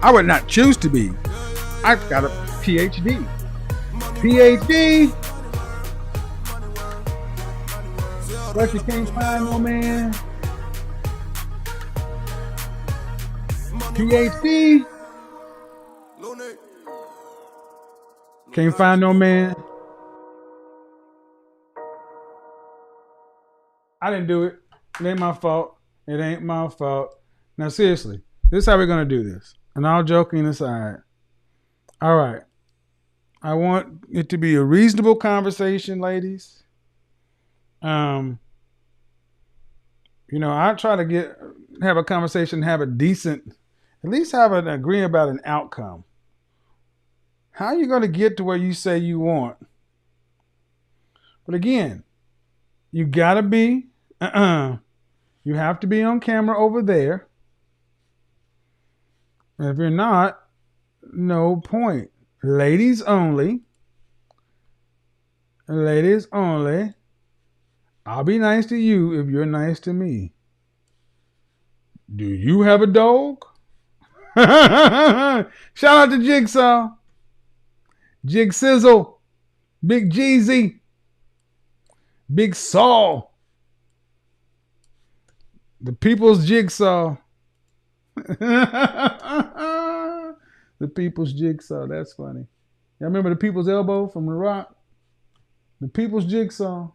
I would not choose to be. I got a PhD. PhD. But you can't find no man. PhD. Can't find no man. I didn't do it. It ain't my fault. It ain't my fault. Now, seriously, this is how we're going to do this. And all joking aside. All right. I want it to be a reasonable conversation, ladies. I try to have a conversation, have a decent, at least have an agreement about an outcome. How are you going to get to where you say you want? But again, you got to be, you have to be on camera over there. And if you're not, no point. Ladies only. Ladies only. I'll be nice to you if you're nice to me. Do you have a dog? Shout out to Jigsaw. Jig Sizzle. Big Jeezy. Big Saw. The People's Jigsaw. The People's Jigsaw. That's funny. Y'all remember the People's Elbow from The Rock? The People's Jigsaw.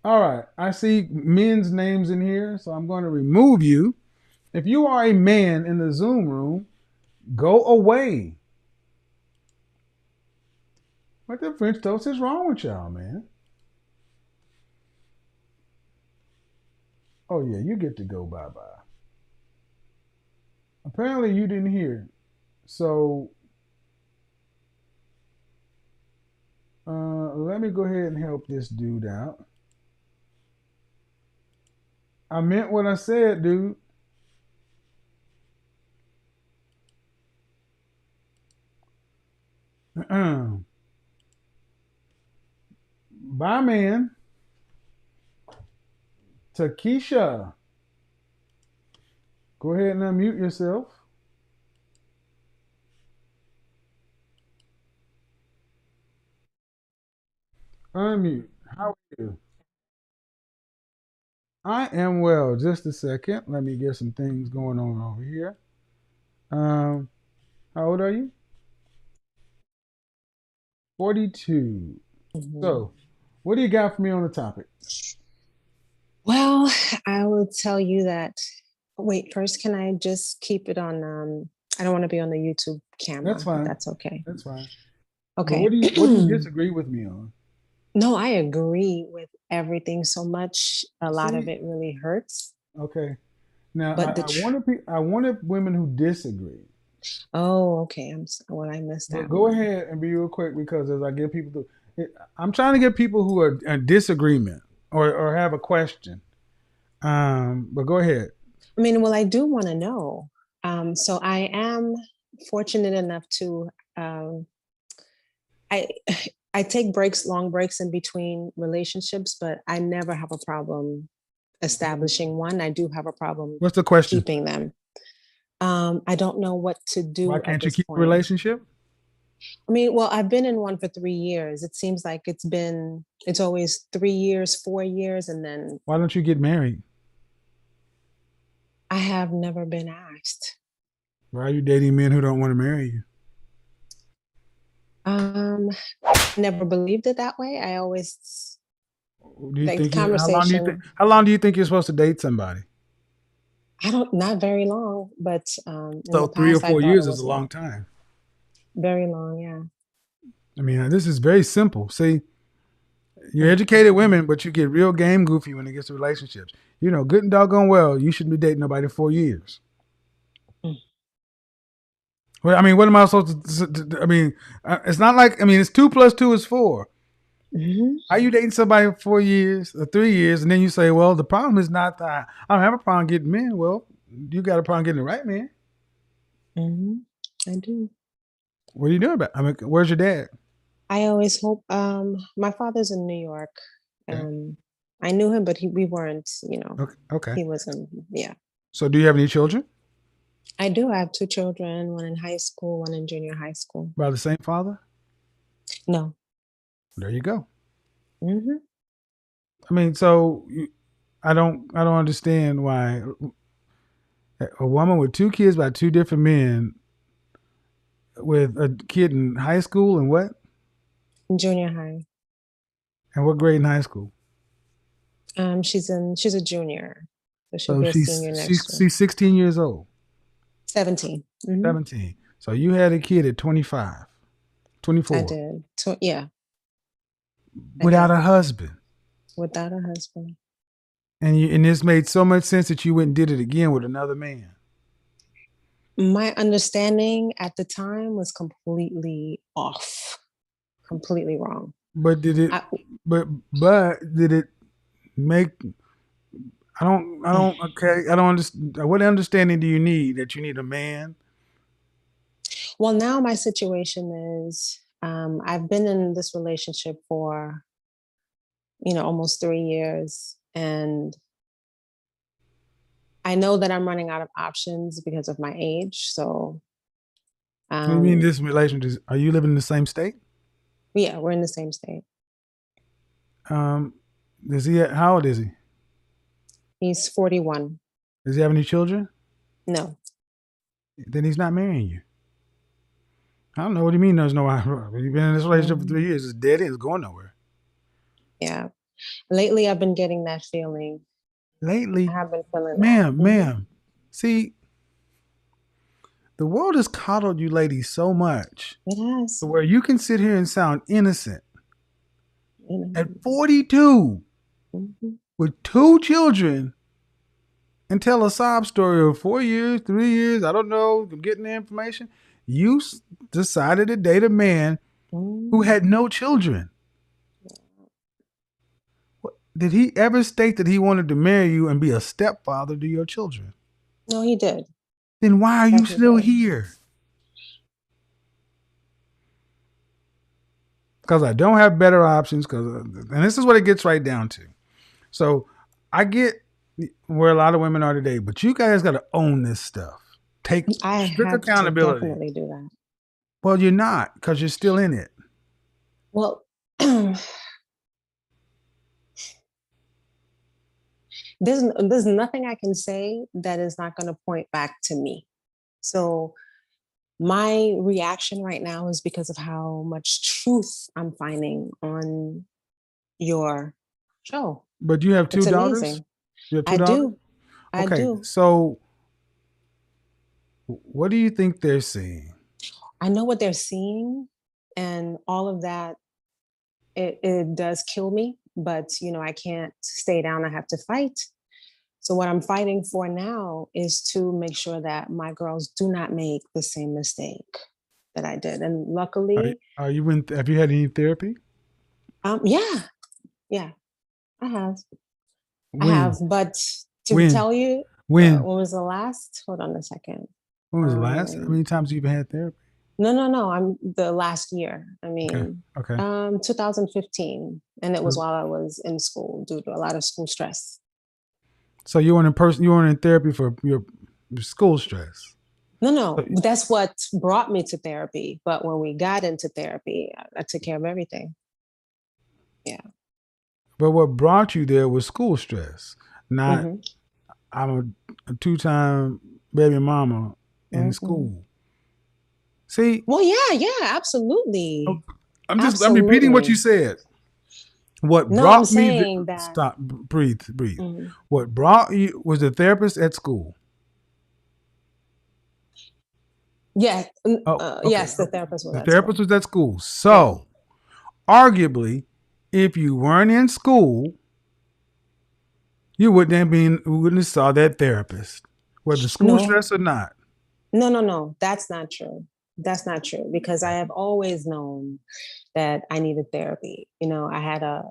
All right. I see men's names in here, so I'm going to remove you. If you are a man in the Zoom room, go away. What the French toast is wrong with y'all, man? Oh, yeah, you get to go bye-bye. Apparently you didn't hear. So let me go ahead and help this dude out. I meant what I said, dude. Bye, man. Takesha. Go ahead and unmute yourself. Unmute. How are you? I am well. Just a second. Let me get some things going on over here. How old are you? 42. So, what do you got for me on the topic? Well, I will tell you that. Wait, first, can I just keep it on? I don't want to be on the YouTube camera. That's fine. That's okay. That's fine. Okay. But what do you disagree with me on? No, I agree with everything so much. A lot of it really hurts. Okay. Now, But I wanted women who disagree. Oh, okay. I missed that. Go ahead and be real quick, because as I get people I'm trying to get people who are in disagreement or have a question. But go ahead. I mean, well, I do want to know. So I am fortunate enough to I take long breaks in between relationships, but I never have a problem establishing one. I do have a problem. What's the question? Keeping them. I don't know what to do. Why can't you keep a relationship? I mean, well, I've been in one for 3 years. It seems like it's always 3 years, 4 years, and then. Why don't you get married? I have never been asked. Why are you dating men who don't want to marry you? Never believed it that way. I always. How long do you think you're supposed to date somebody? Not very long, but so 3 or 4 years is a long time. Very long, yeah. I mean, this is very simple. See, You're educated women, but you get real game goofy when it gets to relationships. You know, good and doggone well, you shouldn't be dating nobody 4 years. Well, I mean, what am I supposed to I mean, it's not like, I mean, it's 2 + 2 is 4. Mm-hmm. Are you dating somebody for 4 years or 3 years, and then you say, well, the problem is not that I don't have a problem getting men. Well, you got a problem getting the right man. Mm-hmm. I do. What are you doing about it? I mean, where's your dad? I always hope. My father's in New York. Okay. I knew him, but we weren't. Okay. He wasn't. Yeah. So do you have any children? I do. I have 2 children. One in high school, one in junior high school. By the same father? No. There you go. Mm-hmm. I mean, so I don't understand why a woman with 2 kids by 2 different men with a kid in high school and what? Junior high. And what grade in high school? She's a junior, so she'll So be a senior next year. she's 16 years old. 17. Mm-hmm. 17. So you had a kid at 25, 24. I did. So yeah. Without a husband. Without a husband. And this made so much sense that you went and did it again with another man. My understanding at the time was completely off, completely wrong. But did it? But did it make? I don't. Okay. I don't understand. What understanding do you need that you need a man? Well, now my situation is, I've been in this relationship for, almost 3 years, and I know that I'm running out of options because of my age. So, What do you mean this relationship? Are you living in the same state? Yeah, we're in the same state. Is he? How old is he? He's 41. Does he have any children? No. Then he's not marrying you. I don't know what do you mean. There's no. You've been in this relationship for 3 years. It's dead. It's going nowhere. Yeah. Lately, I've been getting that feeling. Lately, I have been feeling ma'am, that. ma'am. See, the world has coddled you ladies so much. It has. Where you can sit here and sound innocent at 42 with 2 children and tell a sob story of 4 years, 3 years, I don't know, getting the information. You decided to date a man who had no children. Did he ever state that he wanted to marry you and be a stepfather to your children? No, he did. Then why are you still here? Because I don't have better options. And this is what it gets right down to. So I get where a lot of women are today, but you guys got to own this stuff. Take strict accountability. To definitely do that. Well, you're not, because you're still in it. Well, there's nothing I can say that is not going to point back to me. So my reaction right now is because of how much truth I'm finding on your show. But you have 2 daughters? Amazing. You have 2 daughters? I do. So what do you think they're seeing? I know what they're seeing, and all of that, it does kill me, but I can't stay down. I have to fight. So what I'm fighting for now is to make sure that my girls do not make the same mistake that I did. And luckily, have you had any therapy? Yeah, I have. When? I have, but to tell you, when was the last? Hold on a second. When was the last? How many times have you had therapy? No. I'm the last year. I mean, okay. 2015, and it was while I was in school due to a lot of school stress. So you weren't in therapy for your school stress? No. That's what brought me to therapy. But when we got into therapy, I took care of everything. Yeah. But what brought you there was school stress, not I'm a 2-time baby mama in school. See? Well, yeah, absolutely. I'm repeating what you said. What brought me there, stop, breathe. What brought you was the therapist at school. Yeah. Yes, the therapist was at school. So, arguably, if you weren't in school, you wouldn't have saw that therapist, whether school No. stress or not. No. That's not true. That's not true because I have always known that I needed therapy. You know, I had a.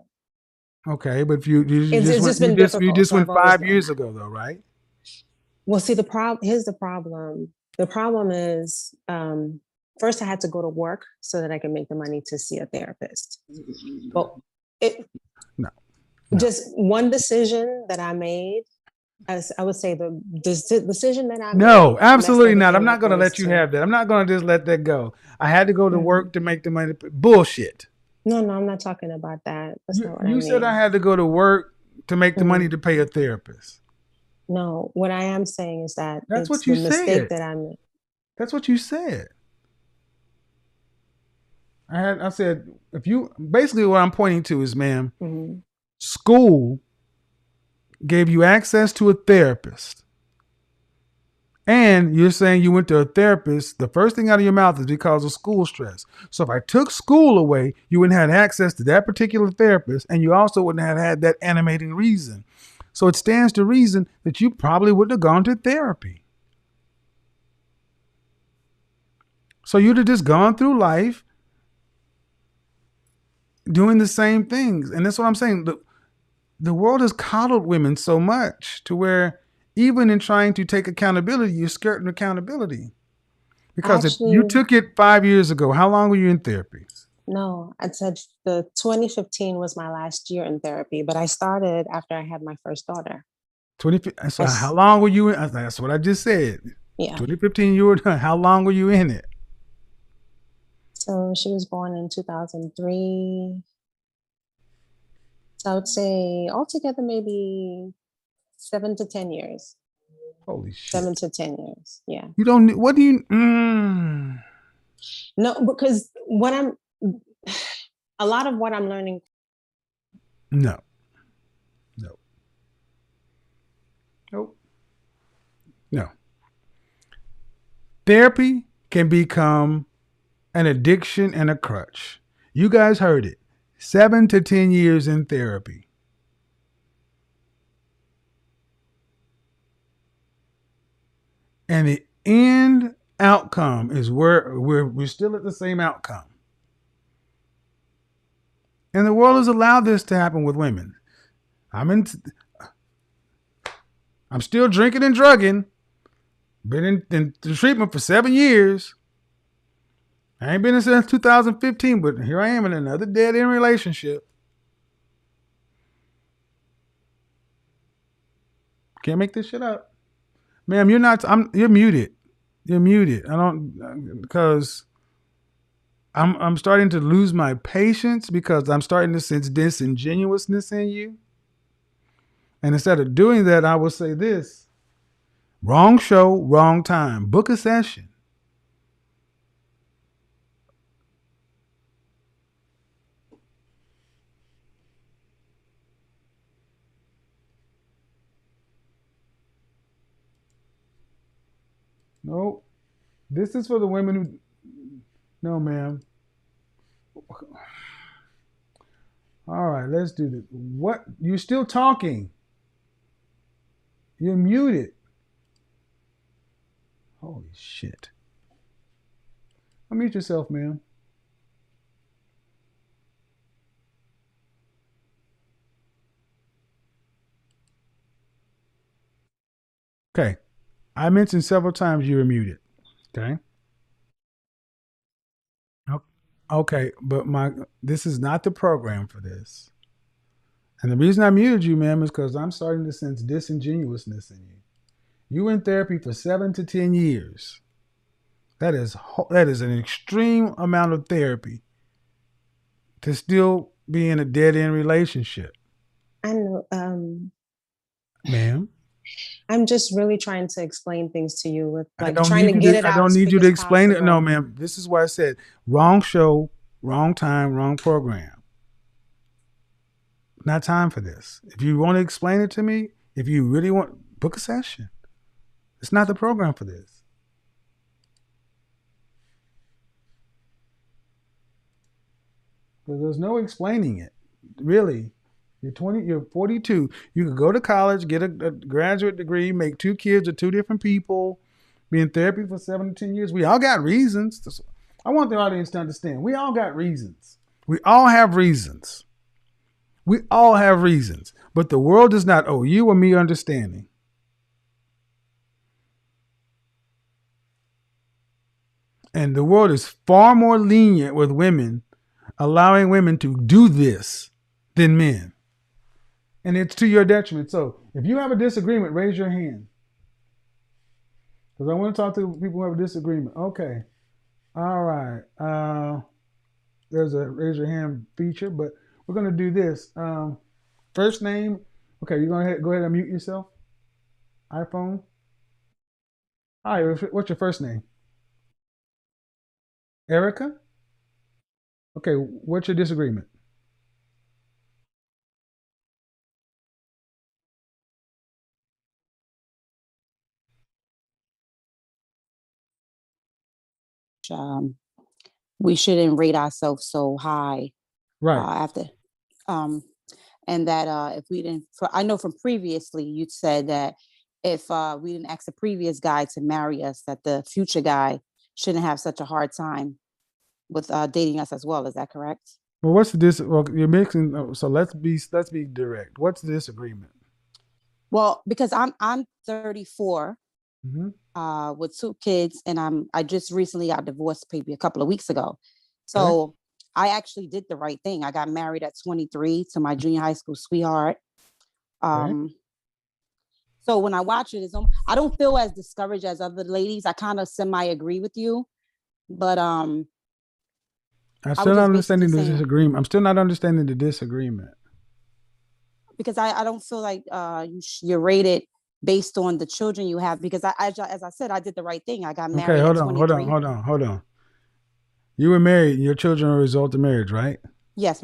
Okay, but you It's just just went been difficult. just So went I've always 5 known years that. ago though, right? Well, see, here's the problem. The problem is, first I had to go to work so that I can make the money to see a therapist. But it No. just one decision that I made. As I would say, the decision that I No, made. absolutely not. I'm not going to let you have that. I'm not going to just let that go. I had to go to work to make the money. Bullshit. No, I'm not talking about that. That's not what I You mean. said I had to go to work to make the money to pay a therapist. No, what I am saying is that That's it's what you the mistake said. that I made. That's what you said. I said, if you basically what I'm pointing to is, ma'am, school gave you access to a therapist. And you're saying you went to a therapist. The first thing out of your mouth is because of school stress. So if I took school away, you wouldn't have access to that particular therapist, and you also wouldn't have had that animating reason. So it stands to reason that you probably wouldn't have gone to therapy. So you'd have just gone through life doing the same things. And that's what I'm saying. The world has coddled women so much to where even in trying to take accountability, you're skirting accountability. Because if you took it 5 years ago, how long were you in therapy? No, I said the 2015 was my last year in therapy, but I started after I had my first daughter. So how long were you in? That's what I just said. Yeah. 2015, you were done. How long were you in it? So she was born in 2003. So I would say altogether maybe 7 to 10 years. Holy shit. 7 to 10 years. Yeah. You don't, what do you, No, because a lot of what I'm learning. No. Therapy can become an addiction and a crutch. You guys heard it. 7 to 10 years in therapy. And the end outcome is where we're still at the same outcome. And the world has allowed this to happen with women. I'm still drinking and drugging. Been in treatment for 7 years. I ain't been in since 2015, but here I am in another dead-end relationship. Can't make this shit up. Ma'am, you're muted. You're muted. Because I'm starting to lose my patience because I'm starting to sense disingenuousness in you. And instead of doing that, I will say this. Wrong show, wrong time. Book a session. No, this is for the women who. No, ma'am. All right, let's do this. What? You're still talking. You're muted. Holy shit. Unmute yourself, ma'am. Okay. I mentioned several times you were muted. Okay. Okay, but this is not the program for this. And the reason I muted you, ma'am, is because I'm starting to sense disingenuousness in you. You were in therapy for 7 to 10 years. That is an extreme amount of therapy to still be in a dead-end relationship. I know. Ma'am? I'm just really trying to explain things to you with I don't need you to explain it. No, ma'am. This is why I said wrong show, wrong time, wrong program. Not time for this. If you want to explain it to me, if you really want, book a session. It's not the program for this. Because there's no explaining it. Really. You're 20, you're 42. You could go to college, get a graduate degree, make 2 kids with 2 different people, be in therapy for 7 to 10 years. We all got reasons. I want the audience to understand. We all got reasons. We all have reasons. We all have reasons. But the world does not owe you or me understanding. And the world is far more lenient with women, allowing women to do this than men. And it's to your detriment. So if you have a disagreement, raise your hand. Because I want to talk to people who have a disagreement. Okay. All right. There's a raise your hand feature, but we're going to do this. First name. Okay, you're going to go ahead and mute yourself. iPhone. Hi, what's your first name? Erica? Okay, what's your disagreement? We shouldn't rate ourselves so high Right. after and that if we didn't I know from previously you'd said that if we didn't ask the previous guy to marry us, that the future guy shouldn't have such a hard time with dating us as well. Is that correct? Well, what's the well, you're mixing, so let's be direct. What's the disagreement? Well, because I'm 34 with 2 kids, and I just recently got divorced maybe a couple of weeks ago. So I actually did the right thing. I got married at 23 to my junior high school sweetheart. So when I watch it, I don't feel as discouraged as other ladies. I kind of semi agree with you, but I'm still not understanding the disagreement. I'm still not understanding the disagreement. Because I don't feel like you're rated based on the children you have. Because as I said, I did the right thing. I got married. Okay, hold on. You were married. Your children are a result of marriage, right? Yes,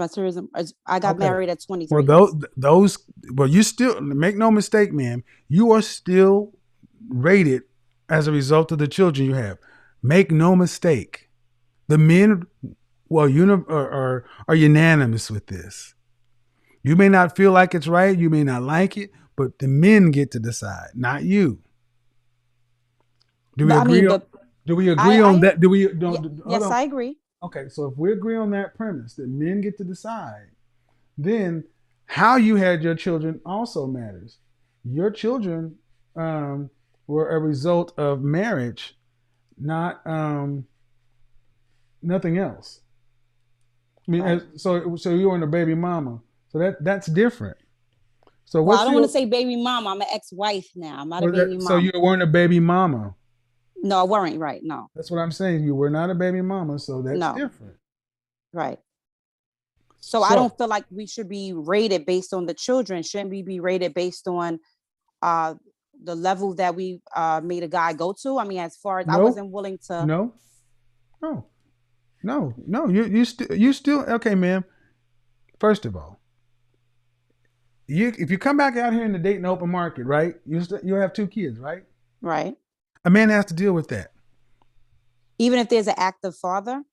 I got married at 23. Well, you still, make no mistake, ma'am, you are still rated as a result of the children you have. Make no mistake. The men, are unanimous with this. You may not feel like it's right. You may not like it, but the men get to decide, not you. Do we agree on that? Yes, I agree. Okay, so if we agree on that premise that men get to decide, then how you had your children also matters. Your children were a result of marriage, not nothing else. I mean, right. So you weren't a baby mama, so that's different. So I don't want to say baby mama. I'm an ex-wife now. I'm not a baby mama. So you weren't a baby mama. No, I weren't. Right? No. That's what I'm saying. You were not a baby mama, so that's different. Right. So I don't feel like we should be rated based on the children. Shouldn't we be rated based on the level that we made a guy go to? I mean, as far as I wasn't willing to. No. You still okay, ma'am. First of all, if you come back out here in the dating open market, right? You have 2 kids, right? Right. A man has to deal with that. Even if there's an active father?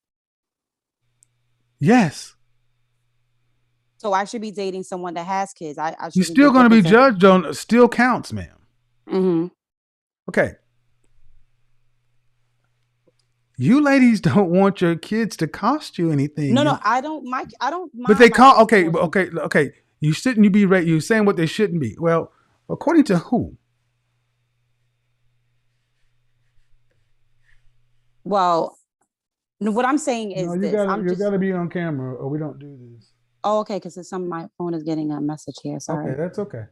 Yes. So I should be dating someone that has kids. You're still going to be judged on, still counts, ma'am. Mm-hmm. Okay. You ladies don't want your kids to cost you anything. No, I don't. I don't mind. But they okay. You shouldn't be right. You're saying what they shouldn't be. Well, according to who? Well, what I'm saying is you got to be on camera, or we don't do this. Oh, okay. Because my phone is getting a message here. Sorry. Okay, that's okay.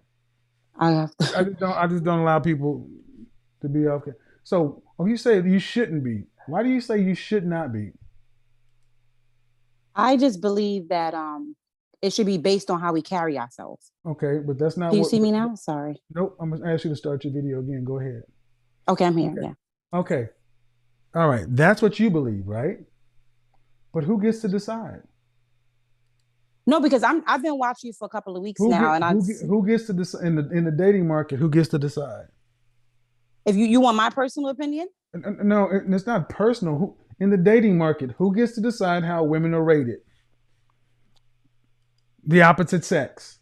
I have to. I just don't allow people to be okay. So, you say you shouldn't be. Why do you say you should not be? I just believe that it should be based on how we carry ourselves. Okay, but that's not. Can you see me now? Sorry. Nope. I'm gonna ask you to start your video again. Go ahead. Okay, I'm here. Okay. Yeah. Okay. All right. That's what you believe, right? But who gets to decide? No, because I've been watching you for a couple of weeks now, who gets to decide in the dating market? Who gets to decide? If you want my personal opinion? No, it's not personal. In the dating market, who gets to decide how women are rated? the opposite sex.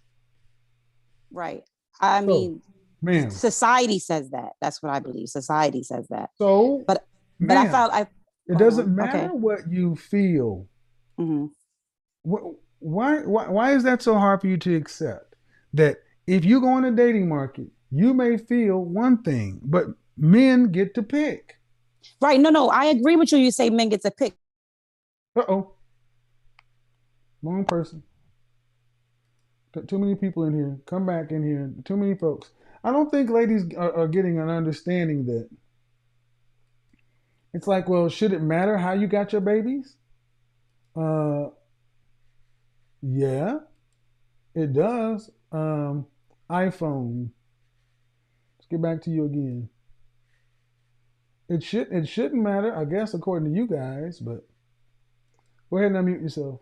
Right. I So, mean, ma'am. society says that. That's what I believe. Society says that. So, But I ma'am, felt it go doesn't on. matter Okay. what you feel. Mm-hmm. Why is that so hard for you to accept? That if you go in the dating market, you may feel one thing, but men get to pick. Right. No, I agree with you. You say men get to pick. Uh-oh. Wrong person. Too many people in here. Come back in here. Too many folks. I don't think ladies are getting an understanding that it's like, well, should it matter how you got your babies? Yeah, it does. iPhone. Let's get back to you again. It shouldn't matter, I guess, according to you guys, but go ahead and unmute yourself.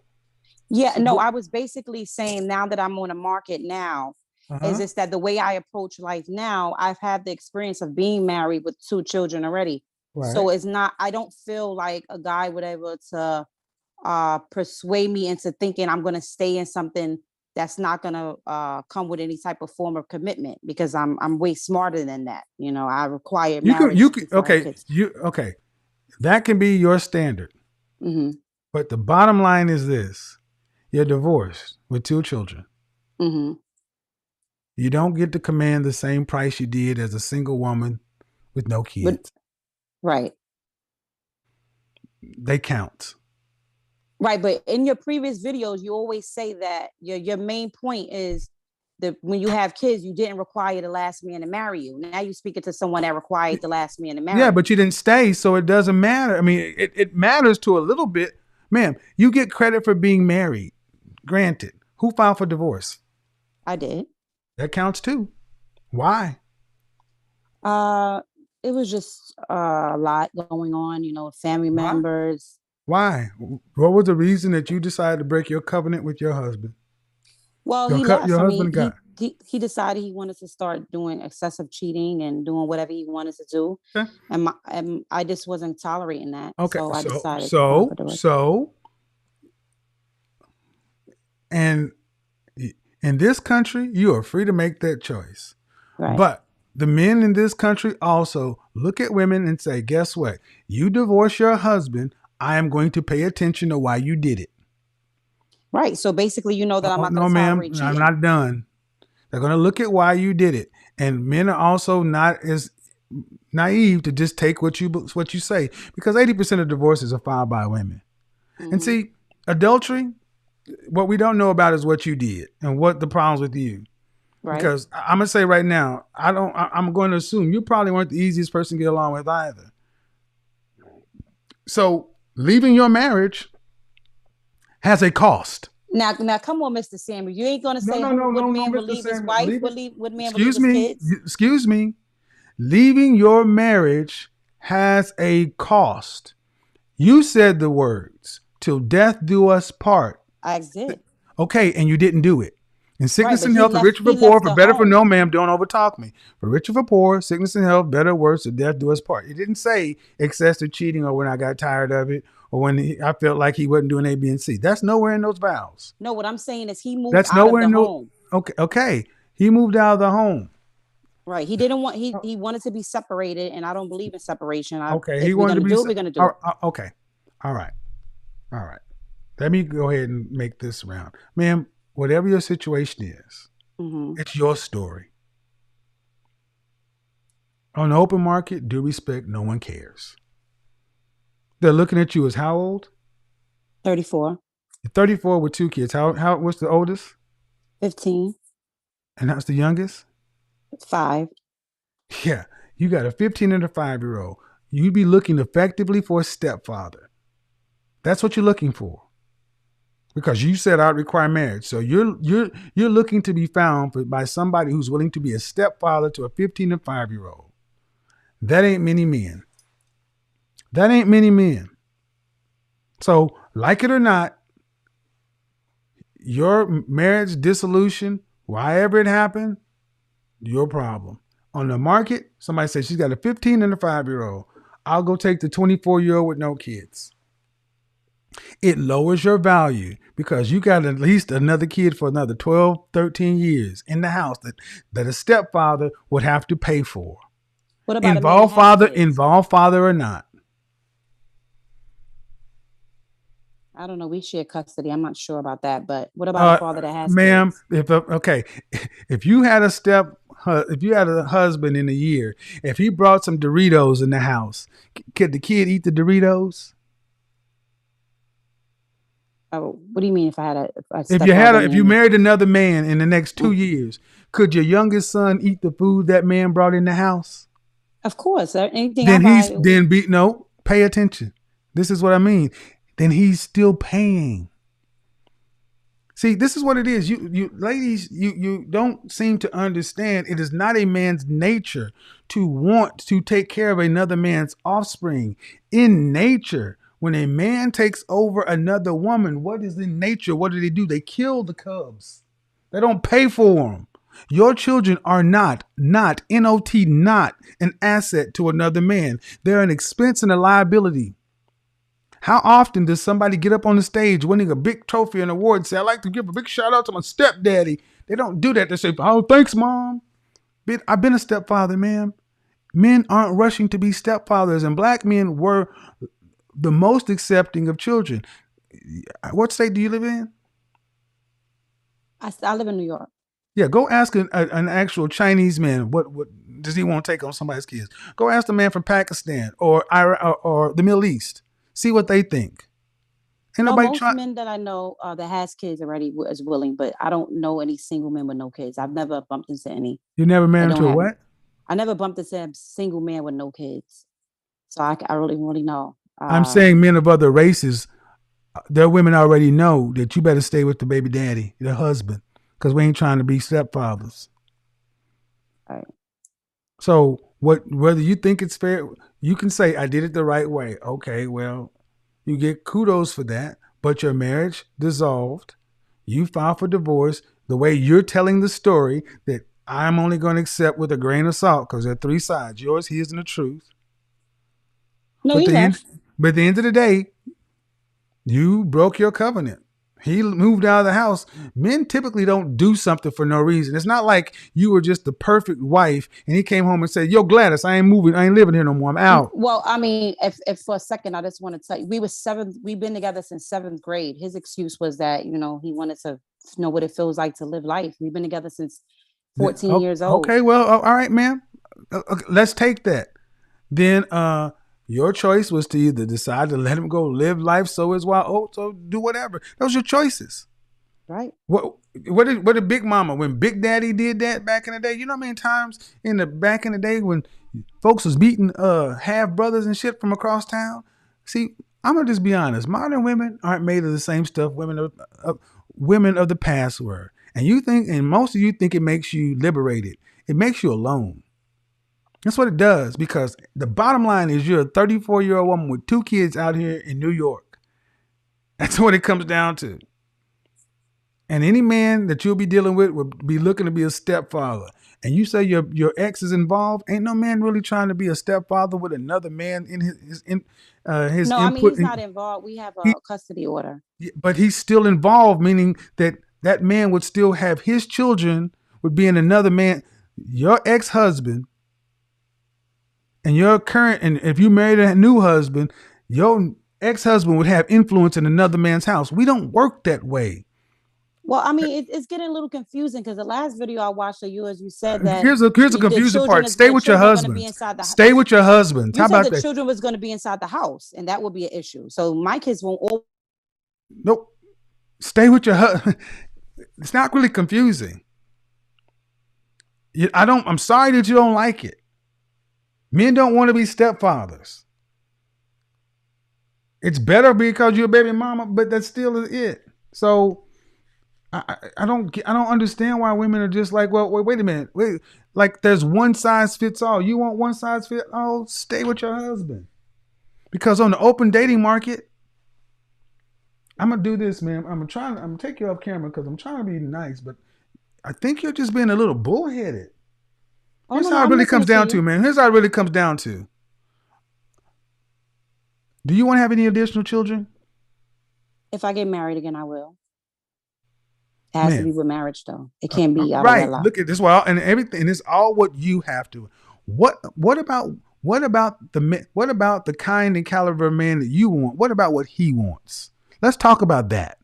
Yeah, no, I was basically saying now that I'm on the market now, is Uh-huh. just that the way I approach life now, I've had the experience of being married with 2 children already. So Right. it's not, I don't feel like a guy would able to persuade me into thinking I'm going to stay in something that's not going to come with any type of form of commitment, because I'm way smarter than that. You know, I require marriage You can before I have kids. okay. That can be your standard. Mm-hmm. But the bottom line is this. You're divorced with 2 children. Mm-hmm. You don't get to command the same price you did as a single woman with no kids. Right. They count. Right, but in your previous videos, you always say that your main point is that when you have kids, you didn't require the last man to marry you. Now you're speaking to someone that required the last man to marry Yeah, you. but you didn't stay, so it doesn't matter. I mean, it matters to a little bit. Ma'am, you get credit for being married. Granted. Who filed for divorce? I did. That counts too. Why? It was just a lot going on, you know, family Why? members. Why? What was the reason that you decided to break your covenant with your husband? Well, he left. Your I mean, husband got. he decided he wanted to start doing excessive cheating and doing whatever he wanted to do, Okay. and I just wasn't tolerating that. Okay. So I decided to file for divorce. And in this country, you are free to make that choice. Right. But the men in this country also look at women and say, guess what? You divorce your husband, I am going to pay attention to why you did it. Right. So basically, you know that I'm not going to tolerate cheating. I'm not done. They're going to look at why you did it. And men are also not as naive to just take what you say, because 80% of divorces are filed by women. Mm-hmm. And see, adultery, what we don't know about is what you did and what the problems with you. Right. Because I'm going to say right now, I'm going to assume you probably weren't the easiest person to get along with either. So leaving your marriage has a cost. Now, come on, Mr. Samuel. You ain't going to say what man would leave his wife, what man would leave his kids? Excuse me. Leaving your marriage has a cost. You said the words, till death do us part. I did. Okay, and you didn't do it. In sickness and health, for rich or for poor, for better for no, ma'am, don't overtalk me. For rich or for poor, sickness and health, better or worse, till death do us part. It didn't say excessive cheating or when I got tired of it or when I felt like he wasn't doing A, B, and C. That's nowhere in those vows. No, what I'm saying is he moved out of the home. Okay. He moved out of the home. Right. He didn't want, he wanted to be separated, and I don't believe in separation. Okay. He wanted to be, we're going to do it. Okay. All right. Let me go ahead and make this round. Ma'am, whatever your situation is, It's your story. On the open market, due respect, no one cares. They're looking at you as how old? 34. You're 34 with 2 kids. What's the oldest? 15. And that's the youngest? 5. Yeah. You got a 15 and a 5-year-old. You'd be looking effectively for a stepfather. That's what you're looking for. Because you said I'd require marriage. So you're looking to be found by somebody who's willing to be a stepfather to a 15 and 5-year-old. That ain't many men. So, like it or not, your marriage dissolution, wherever it happened, your problem. On the market, somebody says she's got a 15 and a 5-year-old. I'll go take the 24-year-old with no kids. It lowers your value because you got at least another kid for another 12, 13 years in the house that a stepfather would have to pay for. What about a man that has kids? Involved father or not. I don't know. We share custody. I'm not sure about that. But what about a father that has ma'am, kids? if you had a husband in a year, if he brought some Doritos in the house, could the kid eat the Doritos? Oh, what do you mean if I had a if you married another man in the next 2 years, could your youngest son eat the food that man brought in the house? Of course. Anything pay attention. This is what I mean. Then he's still paying. See, this is what it is. You ladies, you don't seem to understand. It is not a man's nature to want to take care of another man's offspring. In nature, when a man takes over another woman, what is in nature? What do? They kill the cubs. They don't pay for them. Your children are not an asset to another man. They're an expense and a liability. How often does somebody get up on the stage winning a big trophy and award and say, I'd like to give a big shout out to my stepdaddy? They don't do that. They say, oh, thanks, Mom. I've been a stepfather, ma'am. Men aren't rushing to be stepfathers, and black men were the most accepting of children. What state do you live in? I live in New York. Yeah, go ask an actual Chinese man what does he want to take on somebody's kids. Go ask the man from Pakistan or the Middle East. See what they think. Most men that I know that has kids already is willing, but I don't know any single men with no kids. I've never bumped into any. You never married to a what? I never bumped into a single man with no kids. So I really know. I'm saying men of other races, their women already know that you better stay with the baby daddy, the husband, because we ain't trying to be stepfathers. All right. So whether you think it's fair, you can say, I did it the right way. Okay, well, you get kudos for that, but your marriage dissolved. You filed for divorce the way you're telling the story that I'm only going to accept with a grain of salt because there are three sides, yours, his, and the truth. No, but at the end of the day, you broke your covenant. He moved out of the house. Men typically don't do something for no reason. It's not like you were just the perfect wife and he came home and said, yo, Gladys, I ain't moving. I ain't living here no more. I'm out. Well, I mean, if for a second, I just want to tell you, we've been together since 7th grade. His excuse was that, he wanted to know what it feels like to live life. We've been together since 14 years old. Okay, well, all right, ma'am. Let's take that. Then your choice was to either decide to let him go live life so do whatever. Those are your choices. Right. What did Big Mama, when Big Daddy did that back in the day, you know how many times back in the day when folks was beating half brothers and shit from across town? See, I'm gonna just be honest. Modern women aren't made of the same stuff women of the past were. And most of you think it makes you liberated. It makes you alone. That's what it does, because the bottom line is you're a 34-year-old woman with 2 kids out here in New York. That's what it comes down to. And any man that you'll be dealing with will be looking to be a stepfather. And you say your ex is involved. Ain't no man really trying to be a stepfather with another man in his No, input. I mean, he's not involved. We have a custody order. But he's still involved, meaning that man would still have his children would be in another man, your ex-husband. And and if you married a new husband, your ex-husband would have influence in another man's house. We don't work that way. Well, I mean, it's getting a little confusing because the last video I watched of yours, you said that here's a confusing part. Stay with your husband. Stay with your husband. You said the children was going to be inside the house, and that would be an issue. So my kids won't all. Nope. Stay with your husband. It's not really confusing. I'm sorry that you don't like it. Men don't want to be stepfathers. It's better because you're a baby mama, but that's still it. So I don't understand why women are just like, well, wait a minute. Like there's one size fits all. You want one size fit all? Stay with your husband. Because on the open dating market, I'm gonna do this, man. I'm gonna take you off camera because I'm trying to be nice, but I think you're just being a little bullheaded. Here's how it really comes down to, man. Here's how it really comes down to. Do you want to have any additional children? If I get married again, I will. It has to Man, be with marriage, though. It can't be out of right. wedlock. Look at this. Well, and everything. And it's all what you have to. What about the kind and caliber of man that you want? What about what he wants? Let's talk about that.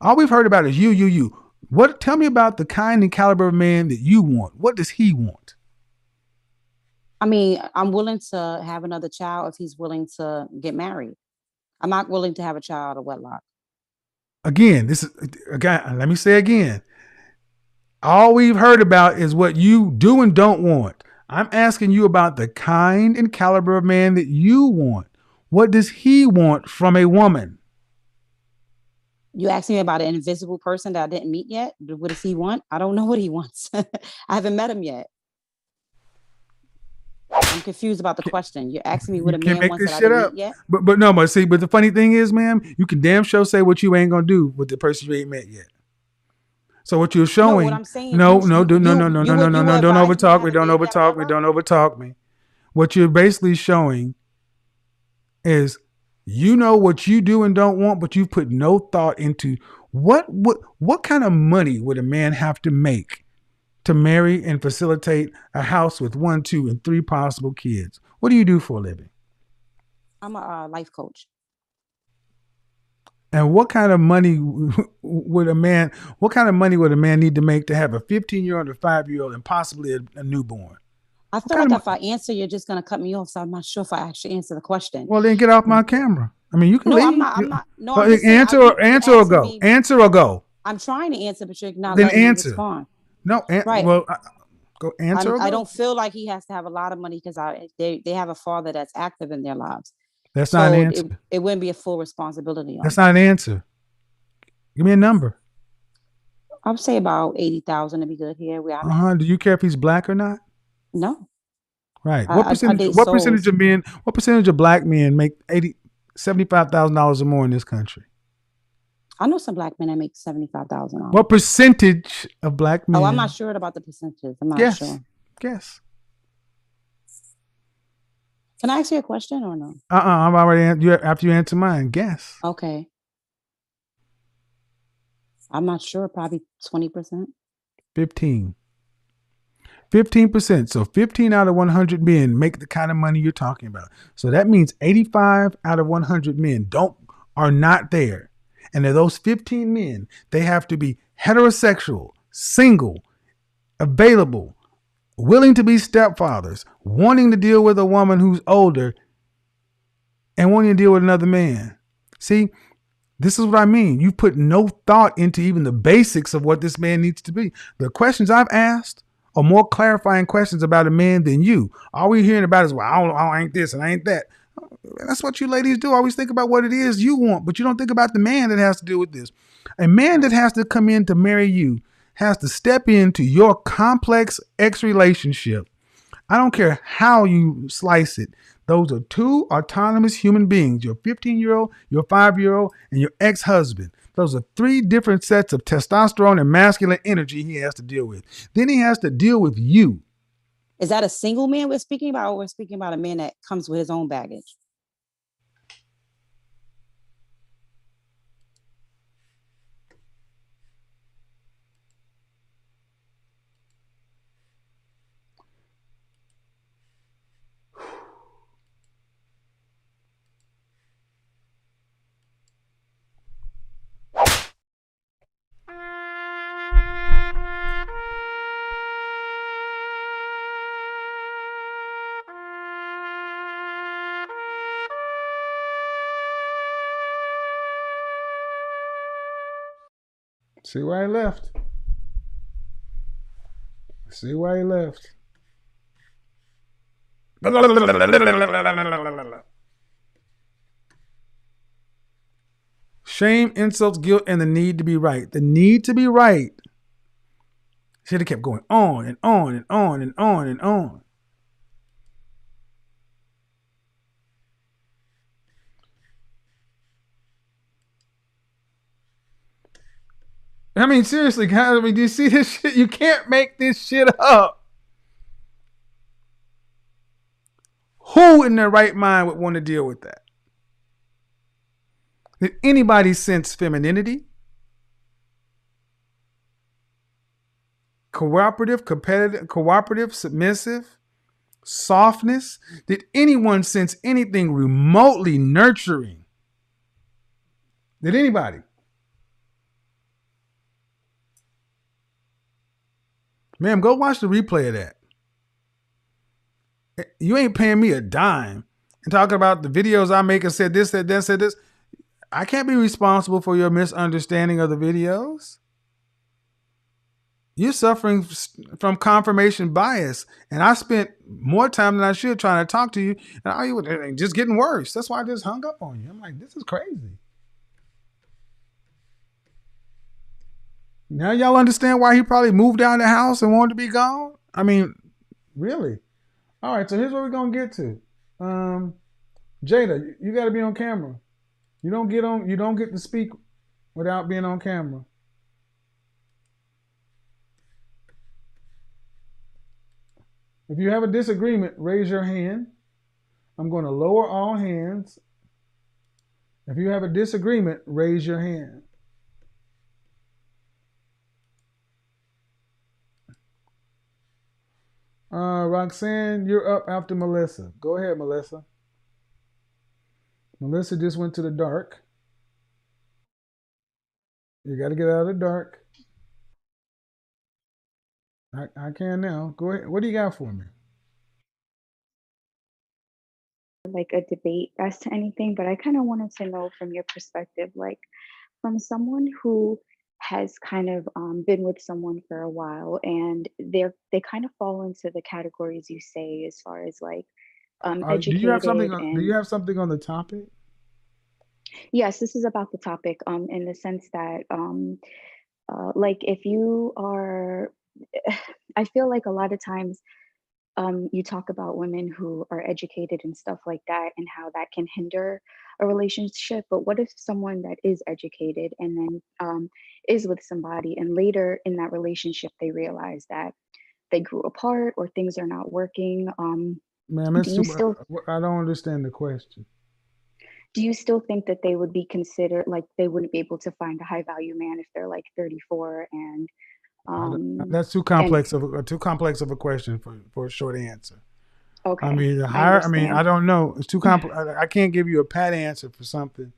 All we've heard about is you. What? Tell me about the kind and caliber of man that you want. What does he want? I mean, I'm willing to have another child if he's willing to get married. I'm not willing to have a child out of wedlock. Again, let me say again. All we've heard about is what you do and don't want. I'm asking you about the kind and caliber of man that you want. What does he want from a woman? You asked me about an invisible person that I didn't meet yet. What does he want? I don't know what he wants. I haven't met him yet. I'm confused about the question. You're asking me what a man wants that I didn't meet yet? But the funny thing is, ma'am, you can damn sure say what you ain't gonna do with the person you ain't met yet. So what you're showing? No, what I'm saying. No, don't overtalk me. What you're basically showing is you know what you do and don't want, but you've put no thought into what kind of money would a man have to make to marry and facilitate a house with 1, 2, and 3 possible kids. What do you do for a living? I'm a life coach. And what kind of money would a man need to make to have a 15-year-old, a 5-year-old, and possibly a newborn? I feel like if I answer, you're just going to cut me off. So I'm not sure if I actually answer the question. Well, then get off my camera. I mean, you can leave. I'm not. No, answer or go. Answer or go. I'm trying to answer, but you're not then letting answer. me respond. No, right. Well, go answer. I don't feel like he has to have a lot of money because they have a father that's active in their lives. That's not an answer. It wouldn't be a full responsibility. That's not an answer. Give me a number. I would say about 80,000 to be good here. Do you care if he's black or not? No. Right. What percentage of men? What percentage of black men make $75,000 or more in this country? I know some black men that make $75,000. What percentage of black men? Oh, I'm not sure about the percentages. I'm not sure. Guess. Can I ask you a question or no? I'm already after you answer mine. Guess. Okay. I'm not sure. Probably 20%. 15%. So 15 out of 100 men make the kind of money you're talking about. So that means 85 out of 100 men are not there. And of those 15 men, they have to be heterosexual, single, available, willing to be stepfathers, wanting to deal with a woman who's older, and wanting to deal with another man. See, this is what I mean. You put no thought into even the basics of what this man needs to be. The questions I've asked are more clarifying questions about a man than you. All we're hearing about is, well, I ain't this and I ain't that. That's what you ladies do. Always think about what it is you want, but you don't think about the man that has to deal with this. A man that has to come in to marry you has to step into your complex X relationship. I don't care how you slice it. Those are 2 autonomous human beings, your 15-year-old, your 5-year-old, and your ex-husband. Those are 3 different sets of testosterone and masculine energy he has to deal with. Then he has to deal with you. Is that a single man we're speaking about, or we're speaking about a man that comes with his own baggage? See why he left. Shame, insults, guilt, and the need to be right. The need to be right should have kept going on and on and on and on and on. I mean, seriously, guys, do you see this shit? You can't make this shit up. Who in their right mind would want to deal with that? Did anybody sense femininity? Cooperative, competitive, cooperative, submissive, softness? Did anyone sense anything remotely nurturing? Did anybody? Ma'am, go watch the replay of that. You ain't paying me a dime and talking about the videos I make and said this, said that, said this. I can't be responsible for your misunderstanding of the videos. You're suffering from confirmation bias. And I spent more time than I should trying to talk to you. And all you were just getting worse. That's why I just hung up on you. I'm like, this is crazy. Now y'all understand why he probably moved out of the house and wanted to be gone? I mean, really? All right, so here's what we're going to get to. Jada, you got to be on camera. You don't get to speak without being on camera. If you have a disagreement, raise your hand. I'm going to lower all hands. If you have a disagreement, raise your hand. Roxanne, you're up after Melissa. Go ahead, Melissa. Melissa just went to the dark. You got to get out of the dark. I can now. Go ahead. What do you got for me? Like a debate as to anything, but I kind of wanted to know from your perspective, like from someone who has kind of been with someone for a while and they kind of fall into the categories you say as far as like educated. Do you have something on the topic? Yes, this is about the topic in the sense that like if you are, I feel like a lot of times you talk about women who are educated and stuff like that and how that can hinder a relationship. But what if someone that is educated and then is with somebody and later in that relationship they realize that they grew apart or things are not working? Ma'am, I don't understand the question. Do you still think that they would be considered, like they wouldn't be able to find a high value man if they're like 34 and that's too complex of a question for a short answer. Okay. I mean, I don't know. It's too complex. I can't give you a pat answer for something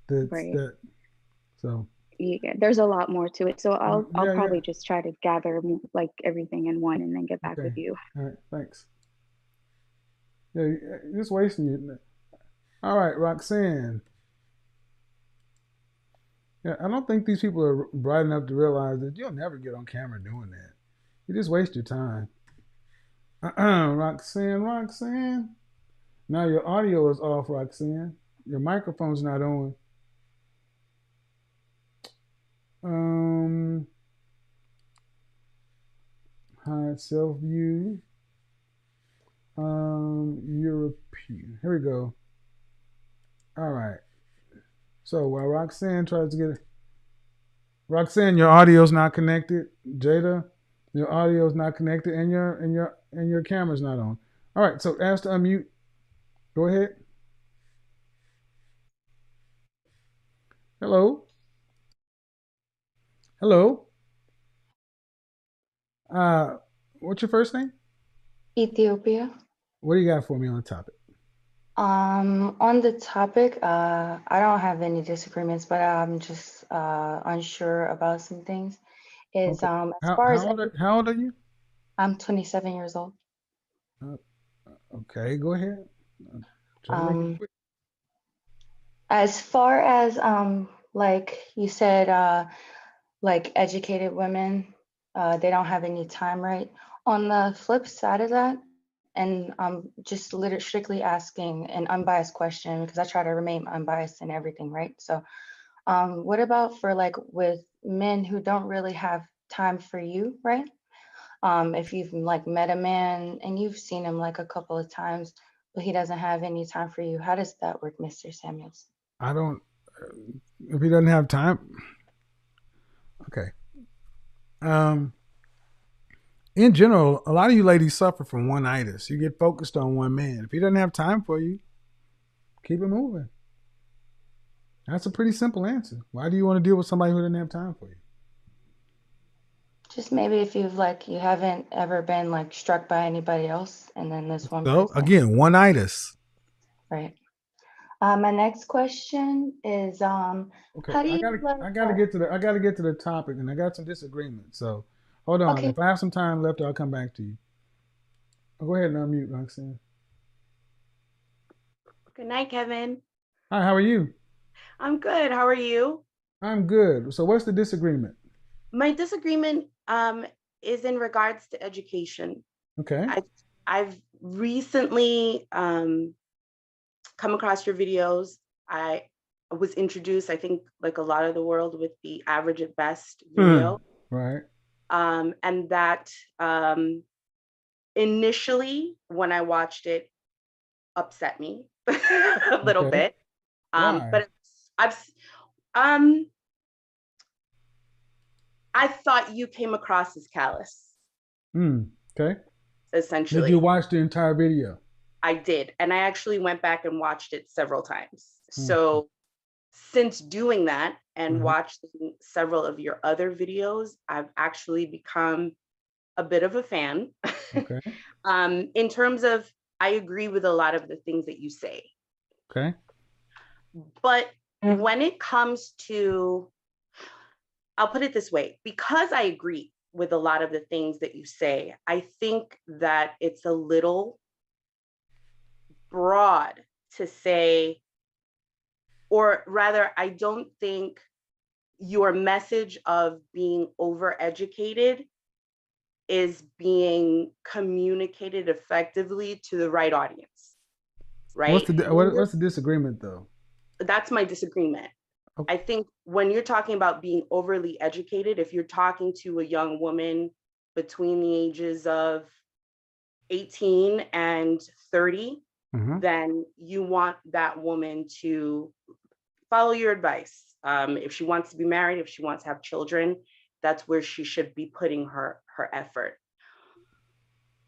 so. Yeah, there's a lot more to it. So I'll probably just try to gather like everything in one and then get back with you. All right, thanks. Yeah, you're just wasting it. All right, Roxanne. Yeah, I don't think these people are bright enough to realize that you'll never get on camera doing that. You just waste your time. Roxanne. Now your audio is off, Roxanne. Your microphone's not on. Hide self view. European. Here we go. All right. So while Roxanne tries to get it, Roxanne, your audio's not connected. Jada, your audio's not connected, and your camera's not on. All right. So ask to unmute. Go ahead. Hello. What's your first name? Ethiopia. What do you got for me on the topic? On the topic, I don't have any disagreements, but I'm just unsure about some things. Is okay. How old are you? I'm 27 years old. Okay, go ahead. As far as like you said, like educated women, they don't have any time, right? On the flip side of that, and I'm just strictly asking an unbiased question because I try to remain unbiased in everything, right? So what about for like with men who don't really have time for you, right? If you've like met a man and you've seen him like a couple of times, but he doesn't have any time for you, how does that work, Mr. Samuels? I don't, if he doesn't have time. Okay. In general, a lot of you ladies suffer from one-itis. You get focused on one man. If he doesn't have time for you, keep it moving. That's a pretty simple answer. Why do you want to deal with somebody who doesn't have time for you? Just maybe if you haven't ever been like struck by anybody else, and then this one So person. again, one-itis. Right. My next question is Okay, how do I you gotta like I gotta get to the I gotta get to the topic, and I got some disagreement. So hold on. okay. If I have some time left, I'll come back to you. Go ahead and unmute, Roxanne. Good night, Kevin. Hi, how are you? I'm good. How are you? I'm good. So what's the disagreement? My disagreement is in regards to education. Okay. I've recently come across your videos. I was introduced, I think, like a lot of the world, with the Average at Best video. Right. And that initially, when I watched it, upset me a little Okay. bit. Why? But I thought you came across as callous, Okay. essentially. Did you watch the entire video? I did. And I actually went back and watched it several times. Hmm. So since doing that and Mhm. watching several of your other videos, I've actually become a bit of a fan. Okay. In terms of, I agree with a lot of the things that you say. Okay. But when it comes to, I'll put it this way, because I agree with a lot of the things that you say, I think that it's a little broad to say, or rather, I don't think your message of being overeducated is being communicated effectively to the right audience, right? What's the disagreement though? That's my disagreement. Okay. I think when you're talking about being overly educated, if you're talking to a young woman between the ages of 18 and 30, then you want that woman to follow your advice. If she wants to be married, if she wants to have children, that's where she should be putting her effort.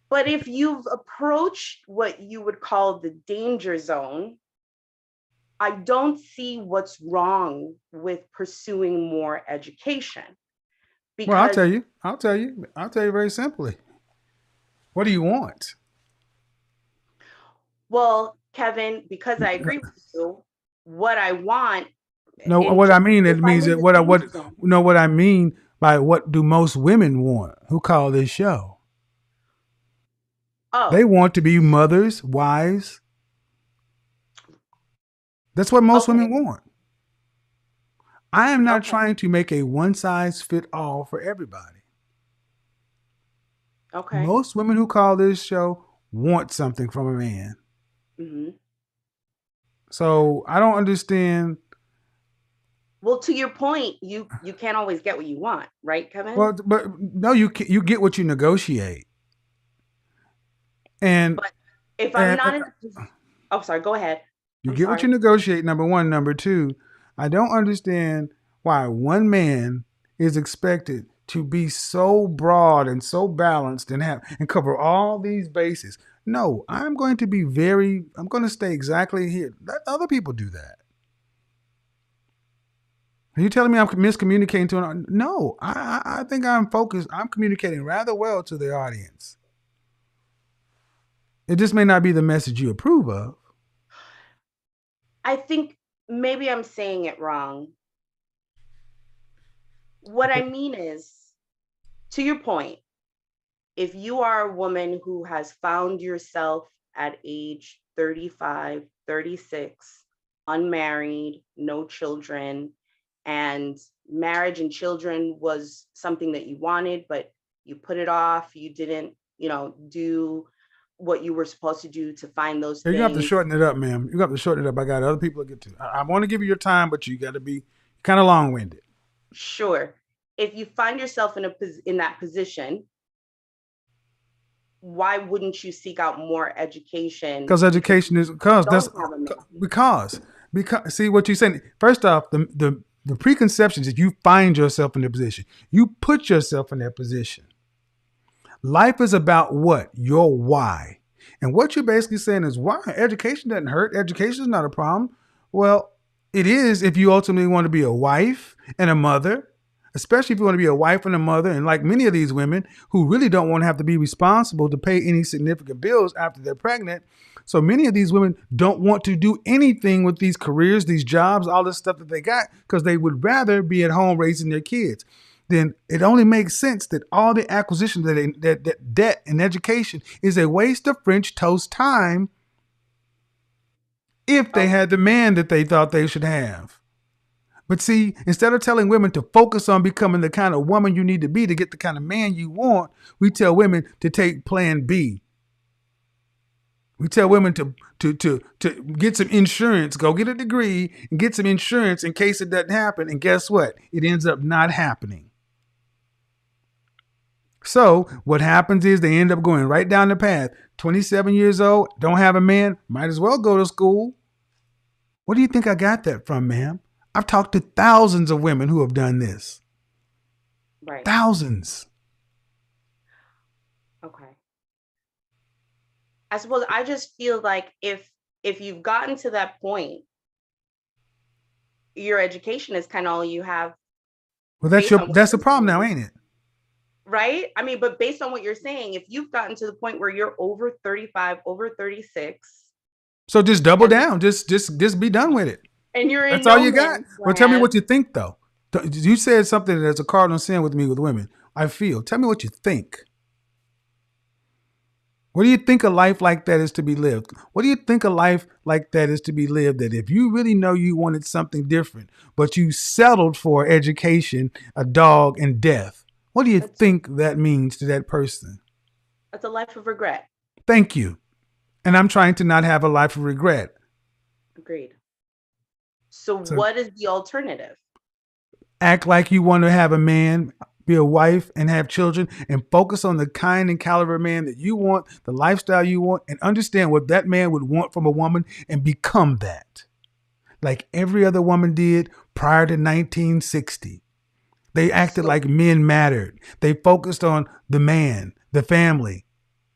But if you've approached what you would call the danger zone, I don't see what's wrong with pursuing more education. Well, I'll Because, tell you very simply. What do you want? well, Kevin, because I agree with you, what I want. No, what I mean, it means that what I mean by what do most women want who call this show? Oh. They want to be mothers, wives. That's what most women want. I am not trying to make a one size fit all for everybody. Okay. Most women who call this show want something from a man. Mm-hmm. So I don't understand. Well, to your point, you can't always get what you want, right, Kevin? Well, but no, you get what you negotiate. And but if I'm not in, oh, sorry, go ahead. You get what you negotiate, number one. Number two, I don't understand why one man is expected to be so broad and so balanced and cover all these bases. No, I'm going to stay exactly here. Let other people do that. Are you telling me I'm miscommunicating to an? No, I think I'm focused. I'm communicating rather well to the audience. It just may not be the message you approve of. I think maybe I'm saying it wrong. What I mean is, to your point, if you are a woman who has found yourself at age 35, 36, unmarried, no children, and marriage and children was something that you wanted, but you put it off, you didn't, do what you were supposed to do to find those things. You have to shorten it up, ma'am. You have to shorten it up. I got other people to get to. I want to give you your time, but you got to be kind of long-winded. Sure. If you find yourself in that position, why wouldn't you seek out more education? Because education is because see what you're saying. First off, the preconceptions is you find yourself in a position. You put yourself in that position. Life is about what? Your why. And what you're basically saying is why? Education doesn't hurt. Education is not a problem. Well, It is if you ultimately want to be a wife and a mother, especially if you want to be a wife and a mother. And like many of these women who really don't want to have to be responsible to pay any significant bills after they're pregnant. So many of these women don't want to do anything with these careers, these jobs, all this stuff that they got, because they would rather be at home raising their kids. Then it only makes sense that all the acquisition that debt and education is a waste of French toast time if they had the man that they thought they should have. But see, instead of telling women to focus on becoming the kind of woman you need to be to get the kind of man you want, we tell women to take plan B. We tell women to get some insurance, go get a degree and get some insurance in case it doesn't happen. And guess what? It ends up not happening. So what happens is they end up going right down the path. 27 years old, don't have a man, might as well go to school. Where do you think I got that from, ma'am? I've talked to thousands of women who have done this. Right. Thousands. Okay. I suppose I just feel like if you've gotten to that point, your education is kind of all you have. Well, that's the problem now, ain't it? Right? I mean, but based on what you're saying, if you've gotten to the point where you're over 35, over 36. So just double down. Just be done with it. And you're in That's all you got. Well, tell me land. what you think, though. You said something that's a cardinal sin with me with women. I feel. Tell me what you think. What do you think a life like that is to be lived? What do you think a life like that is to be lived? That if you really know you wanted something different, but you settled for education, a dog, and death, what do you think that means to that person? That's a life of regret. Thank you. And I'm trying to not have a life of regret. Agreed. So what is the alternative? Act like you want to have a man, be a wife, and have children, and focus on the kind and caliber man that you want, the lifestyle you want, and understand what that man would want from a woman and become that. Like every other woman did prior to 1960. They acted like men mattered. They focused on the man, the family,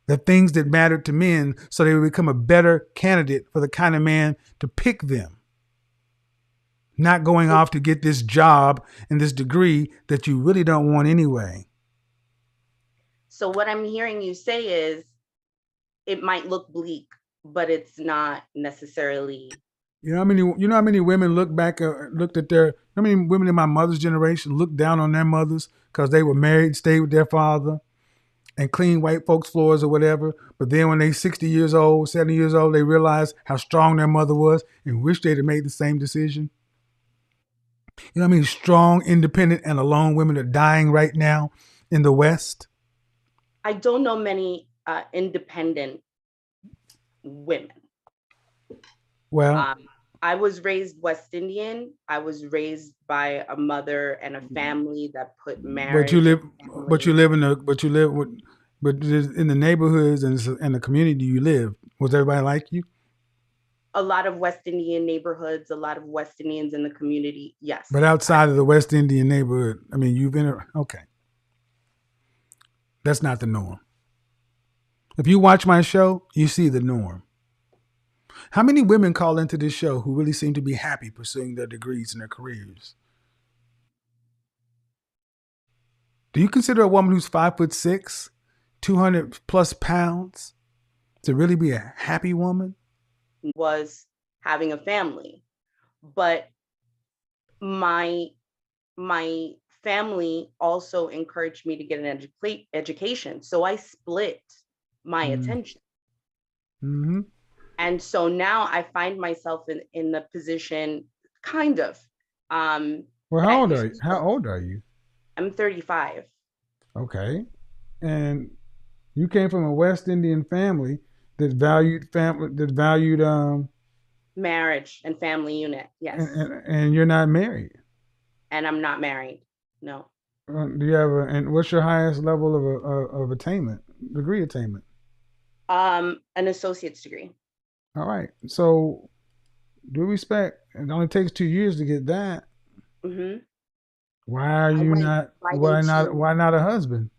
the things that mattered to men, so they would become a better candidate for the kind of man to pick them. Not going off to get this job and this degree that you really don't want anyway. So what I'm hearing you say is it might look bleak, but it's not necessarily. You know how many women looked at how many women in my mother's generation looked down on their mothers because they were married, stayed with their father, and cleaned white folks' floors or whatever. But then when they 60 years old, 70 years old, they realized how strong their mother was and wish they'd have made the same decision. You know what I mean? Strong, independent, and alone women are dying right now in the West. I don't know many independent women. Well, I was raised West Indian. I was raised by a mother and a family that put marriage. But you live in the neighborhoods and the community you live. Was everybody like you? A lot of West Indian neighborhoods, a lot of West Indians in the community, yes. But outside of the West Indian neighborhood, I mean, okay. That's not the norm. If you watch my show, you see the norm. How many women call into this show who really seem to be happy pursuing their degrees and their careers? Do you consider a woman who's 5'6", 200 plus pounds to really be a happy woman? Was having a family, but my family also encouraged me to get an education, so I split my attention. Mm-hmm. And so now I find myself in the position, kind of. Well, how old are you? I'm 35. Okay, and you came from a West Indian family that valued marriage and family unit. Yes. And you're not married. And I'm not married. No. Do you have and what's your highest level of degree attainment? An associate's degree. All right. So, due respect, it only takes 2 years to get that. Mm-hmm. Why not a husband?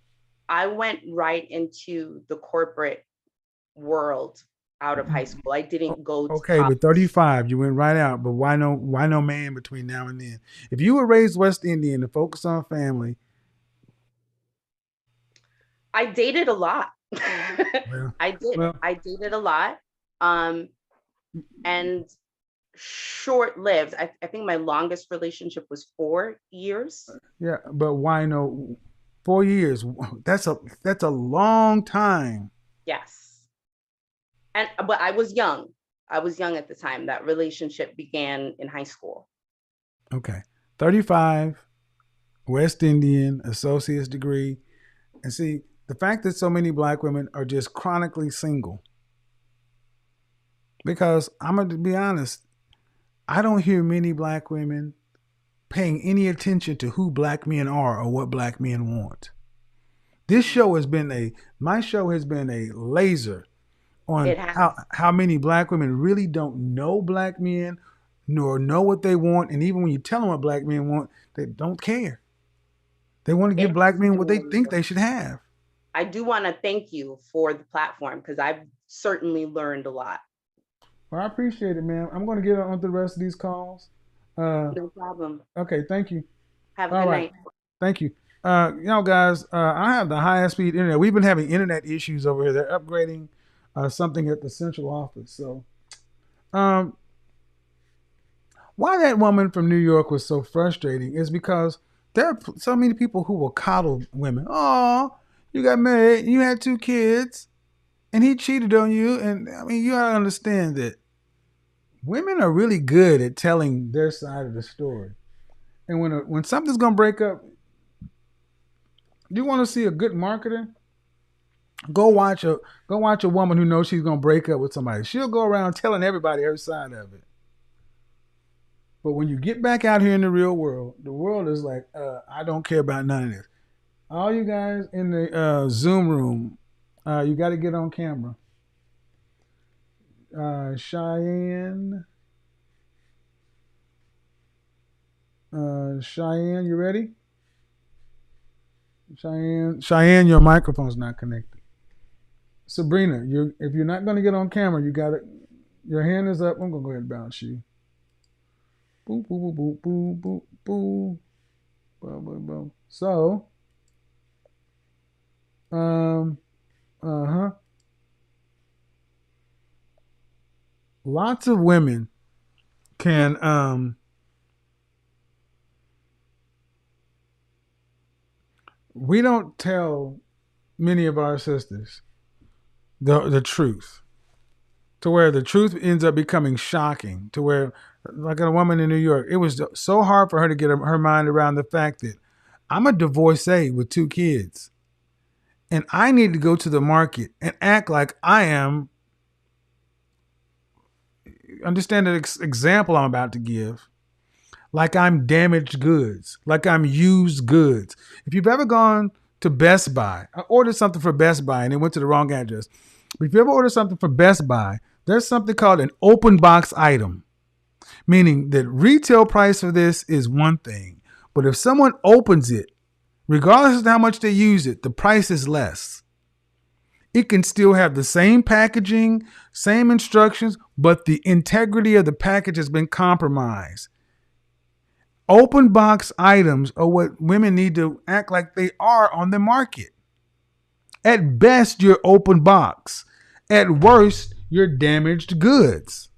I went right into the corporate world out of high school. I didn't go to Okay, college. but 35, you went right out. But why no man between now and then? If you were raised West Indian to focus on family. I dated a lot. Well, I dated a lot. And short-lived. I think my longest relationship was 4 years. Yeah, but why no 4 years? That's a long time. Yes. But I was young. I was young at the time. That relationship began in high school. Okay. 35, West Indian, associate's degree. And see, the fact that so many black women are just chronically single. Because I'm going to be honest, I don't hear many black women paying any attention to who black men are or what black men want. This show has been my show has been a laser on how many black women really don't know black men nor know what they want. And even when you tell them what black men want, they don't care. They want to give black men what they think they should have. I do want to thank you for the platform because I've certainly learned a lot. Well, I appreciate it, man. I'm going to get on to the rest of these calls. No problem. Okay, thank you. Have a good night. Thank you. Guys, I have the highest speed internet. We've been having internet issues over here. They're upgrading something at the central office. So, why that woman from New York was so frustrating is because there are so many people who will coddle women. Oh, you got married, you had 2 kids, and he cheated on you. And I mean, you gotta understand that women are really good at telling their side of the story. And when something's gonna break up, you want to see a good marketer? Go watch a woman who knows she's gonna break up with somebody. She'll go around telling everybody her side of it. But when you get back out here in the real world, the world is like, I don't care about none of this. All you guys in the Zoom room, you got to get on camera. Cheyenne, you ready? Cheyenne, your microphone's not connected. Sabrina, if you're not going to get on camera, you got it. Your hand is up. I'm going to go ahead and bounce you. Boo, boo, boo, boo, boo, boo, boo, boo, boo. So, lots of women can, we don't tell many of our sisters the truth, to where the truth ends up becoming shocking, to where, like a woman in New York, it was so hard for her to get her mind around the fact that I'm a divorcee with 2 kids and I need to go to the market and act like I am, understand the example I'm about to give, like I'm damaged goods, like I'm used goods. If you've ever gone to Best Buy, I ordered something for Best Buy and it went to the wrong address. But if you ever order something for Best Buy, there's something called an open box item, meaning that retail price for this is one thing, but if someone opens it, regardless of how much they use it, the price is less. It can still have the same packaging, same instructions, but the integrity of the package has been compromised. Open box items are what women need to act like they are on the market. At best, you're open box. At worst, you're damaged goods.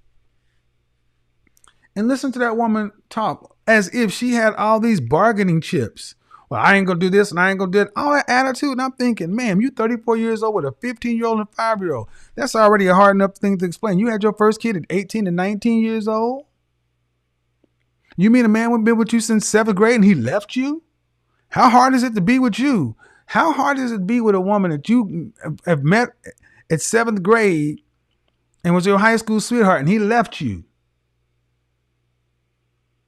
And listen to that woman talk as if she had all these bargaining chips. Well, I ain't going to do this and I ain't going to do that. All that attitude. And I'm thinking, ma'am, you 34 years old with a 15-year-old and a 5-year-old. That's already a hard enough thing to explain. You had your first kid at 18 and 19 years old? You mean a man would been with you since 7th grade and he left you? How hard is it to be with you? How hard is it to be with a woman that you have met at 7th grade and was your high school sweetheart and he left you?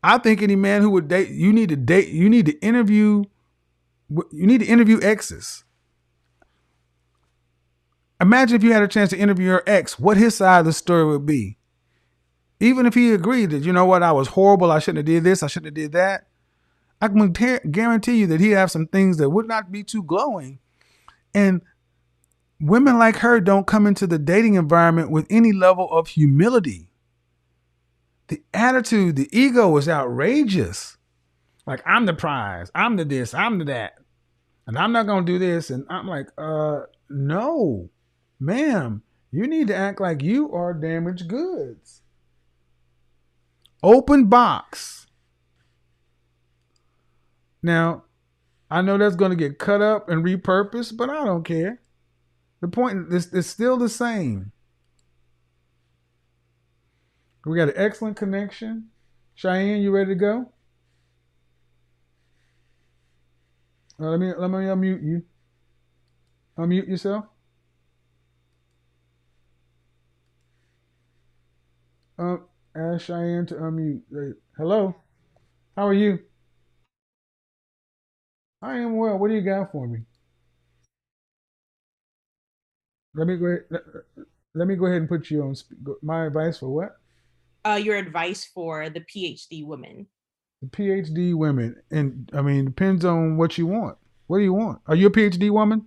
I think any man who would date, you need to interview exes. Imagine if you had a chance to interview your ex, what his side of the story would be. Even if he agreed that, you know what, I was horrible, I shouldn't have did this, I shouldn't have did that. I can guarantee you that he'd have some things that would not be too glowing. And women like her don't come into the dating environment with any level of humility. The attitude, the ego is outrageous. Like, I'm the prize, I'm the this, I'm the that, and I'm not gonna do this. And I'm like, no, ma'am, you need to act like you are damaged goods. Open box. Now, I know that's gonna get cut up and repurposed, but I don't care. The point is still the same. We got an excellent connection. Cheyenne, you ready to go? Let me unmute you. Unmute yourself. Ask Cheyenne to unmute. Hello. How are you? I am well. What do you got for me? Let me go ahead. Let me go ahead and put you on. My advice for what? Your advice for the PhD women. The PhD women, and I mean, depends on what you want. What do you want? Are you a PhD woman?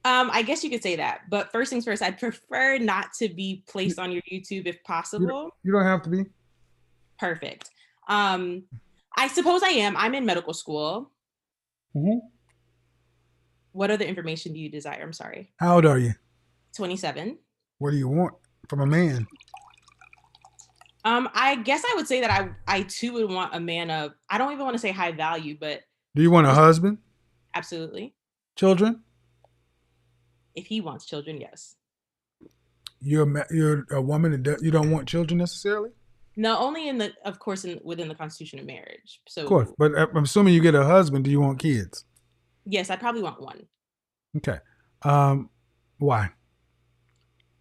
I guess you could say that, but first things first, I'd prefer not to be placed on your YouTube if possible. You don't have to be. Perfect. I suppose I am. I'm in medical school. Mm-hmm. What other information do you desire? I'm sorry. How old are you? 27. What do you want from a man? I guess I would say that I too would want a man of, I don't even want to say high value, but. Do you want a husband? Absolutely. Children? If he wants children, yes. You're a woman that you don't want children necessarily? No, only within the Constitution of marriage. So. Of course, but I'm assuming you get a husband. Do you want kids? Yes, I probably want one. Okay. Why?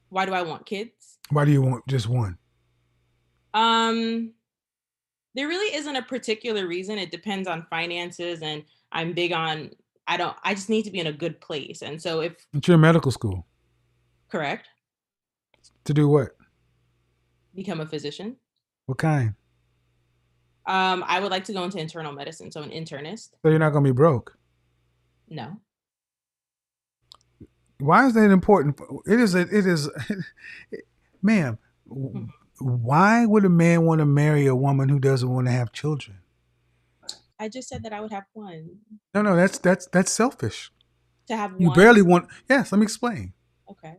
Why do I want kids? Why do you want just one? There really isn't a particular reason. It depends on finances, and I'm big on, I just need to be in a good place. And so if. It's your medical school. Correct. To do what? Become a physician. What kind? I would like to go into internal medicine, so an internist. So you're not going to be broke? No. Why is that important? It is, ma'am, why would a man want to marry a woman who doesn't want to have children? I just said that I would have one. No, that's selfish. To have one? You barely want, yes, let me explain. Okay.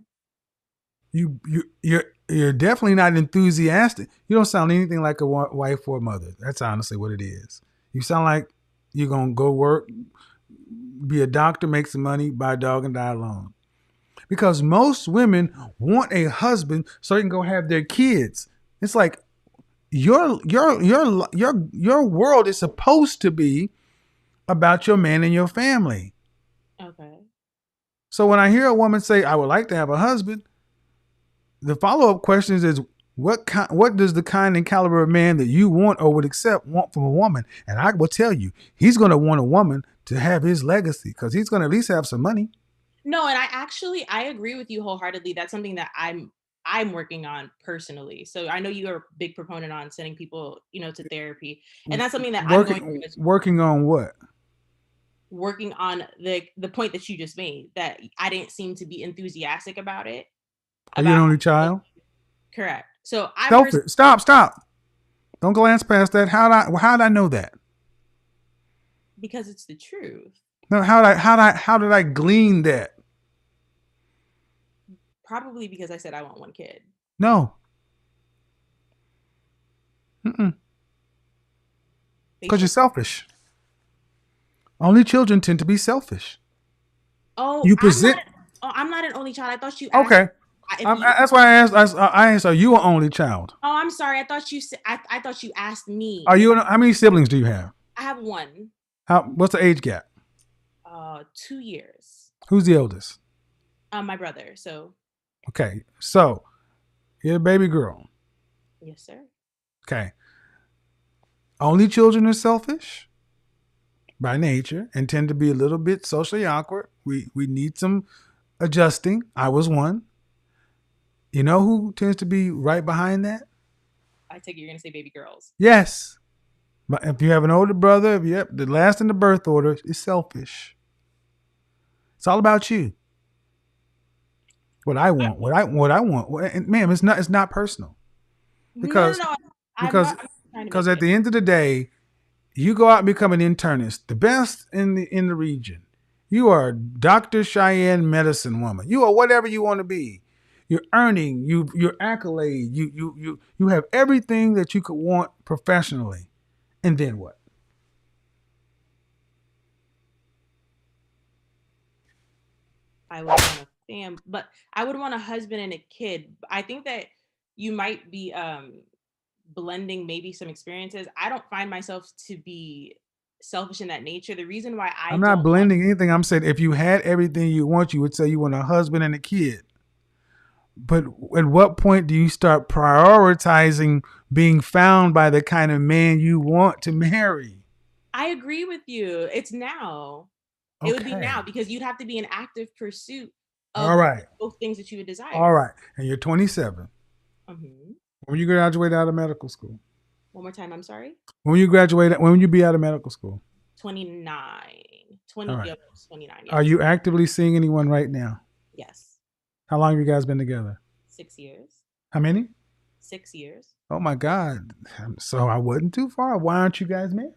You're definitely not enthusiastic. You don't sound anything like a wife or a mother. That's honestly what it is. You sound like you're going to go work, be a doctor, make some money, buy a dog, and die alone. Because most women want a husband so they can go have their kids. It's like your world is supposed to be about your man and your family. Okay. So when I hear a woman say, "I would like to have a husband," the follow-up question is what does the kind and caliber of man that you want or would want from a woman? And I will tell you, he's going to want a woman to have his legacy because he's going to at least have some money. No, and I agree with you wholeheartedly. That's something that I'm working on personally. So I know you are a big proponent on sending people, to therapy, and that's something that I'm going to working on what? Working on the point that you just made, that I didn't seem to be enthusiastic about it. Are you an only child? Correct. So Stop. Don't glance past that. How'd I know that? Because it's the truth. No, how did I glean that? Probably because I said I want one kid. No. Because you're selfish. Only children tend to be selfish. Oh, you present. I'm not an only child. I thought you asked. Okay. That's why I asked. Are you an only child? Oh, I'm sorry. I thought you said. I thought you asked me. Are you? How many siblings do you have? I have one. What's the age gap? 2 years. Who's the oldest? My brother. So. Okay, so you're a baby girl. Yes, sir. Okay. Only children are selfish by nature and tend to be a little bit socially awkward. We need some adjusting. I was one. You know who tends to be right behind that? I take it you're going to say baby girls. Yes. But if you have an older brother, the last in the birth order is selfish. It's all about you. what I want. What I want. And ma'am, it's not personal. Because No. because I'm not trying to because make at the end of the day, you go out and become an internist, the best in the region. You are Dr. Cheyenne Medicine Woman. You are whatever you want to be. You're earning your accolade. You have everything that you could want professionally. And then what? I would want a but I would want a husband and a kid. I think that you might be blending maybe some experiences. I don't find myself to be selfish in that nature. The reason why I I'm not don't want blending anything. I'm saying if you had everything you want, you would say you want a husband and a kid. But at what point do you start prioritizing being found by the kind of man you want to marry? I agree with you. It's now. It would be now Okay. because you'd have to be in active pursuit All of right. both things that you would desire. All right. And you're 27. Mhm. When you graduate out of medical school? One more time, I'm sorry. When will you be out of medical school? 29. 20, All yeah, right. 29, Are yes. you actively seeing anyone right now? Yes. How long have you guys been together? 6 years. How many? 6 years. Oh my God. So I wasn't too far. Why aren't you guys married?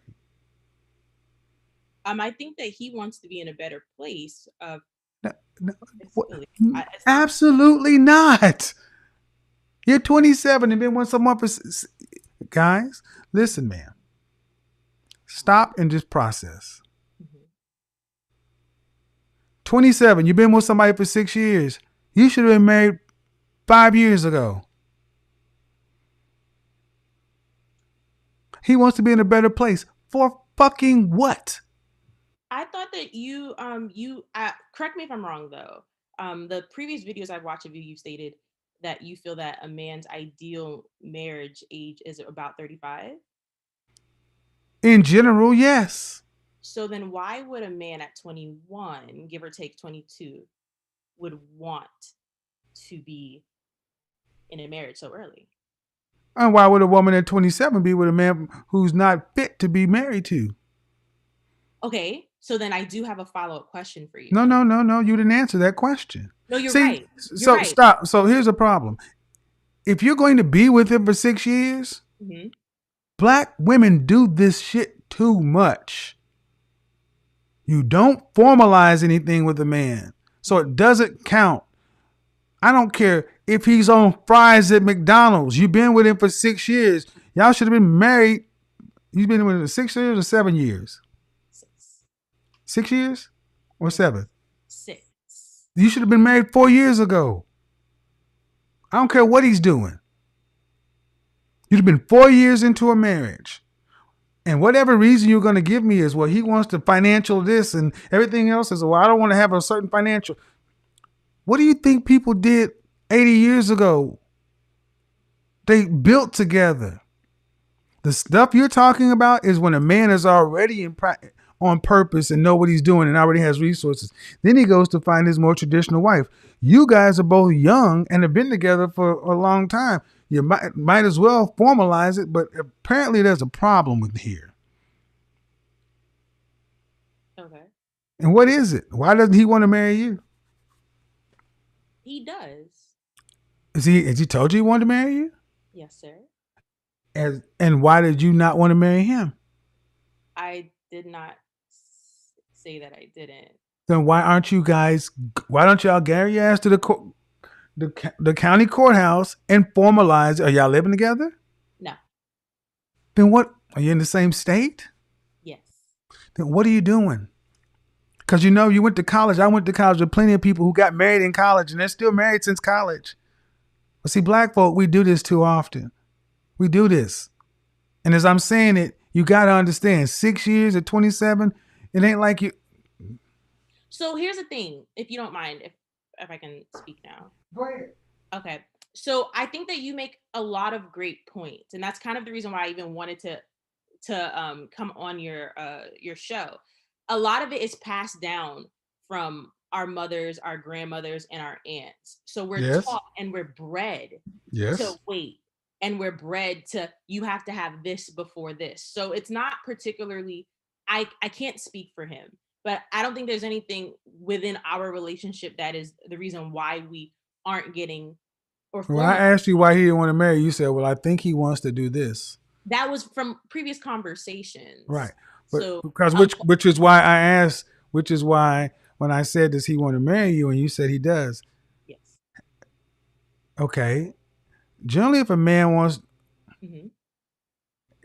I think that he wants to be in a better place of No, physically. absolutely not. You're 27 and been with someone for guys. Listen, man. Stop and just process. 27. You've been with somebody for 6 years. You should have been married 5 years ago. He wants to be in a better place. For fucking what? I thought that you correct me if I'm wrong though. The previous videos I've watched of you, you stated that you feel that a man's ideal marriage age is about 35. In general, yes. So then why would a man at 21, give or take 22, would want to be in a marriage so early? And why would a woman at 27 be with a man who's not fit to be married to? Okay, so then I do have a follow-up question for you. No. You didn't answer that question. No, you're See, right. So right. stop. So here's a problem. If you're going to be with him for 6 years, black women do this shit too much. You don't formalize anything with a man, so it doesn't count. I don't care if he's on fries at McDonald's. You've been with him for 6 years. Y'all should have been married. You've been with him 6 years or 7 years? 6 years or 7? 6. You should have been married 4 years ago. I don't care what he's doing. You'd have been 4 years into a marriage. And whatever reason you're going to give me is, well, he wants to financial this and everything else is, well, I don't want to have a certain financial. What do you think people did 80 years ago? They built together. The stuff you're talking about is when a man is already on purpose and know what he's doing and already has resources. Then he goes to find his more traditional wife. You guys are both young and have been together for a long time. You might as well formalize it, but apparently there's a problem with here. Okay. And what is it? Why doesn't he want to marry you? He does. Has he told you he wanted to marry you? Yes, sir. And why did you not want to marry him? I did not say that I didn't. Then why don't y'all carry your ass to the county courthouse and formalize? Are y'all living together? No. Then what? Are you in the same state? Yes. Then what are you doing? Because you went to college. I went to college with plenty of people who got married in college and they're still married since college. But see, black folk, we do this too often. We do this. And as I'm saying it, you got to understand, 6 years at 27, it ain't like you. So here's the thing, if you don't mind, if I can speak now. Go ahead. Okay. So I think that you make a lot of great points. And that's kind of the reason why I even wanted to come on your show. A lot of it is passed down from our mothers, our grandmothers, and our aunts. So we're taught and we're bred to wait. And we're bred to, you have to have this before this. So it's not particularly, I can't speak for him, but I don't think there's anything within our relationship that is the reason why we aren't getting or When I former. asked you why he didn't want to marry, you said, "Well, I think he wants to do this." That was from previous conversations. Right. But So because which is why I asked, which is why when I said, "Does he want to marry you?" and you said he does. yes. Okay. Generally, if a man wants hmm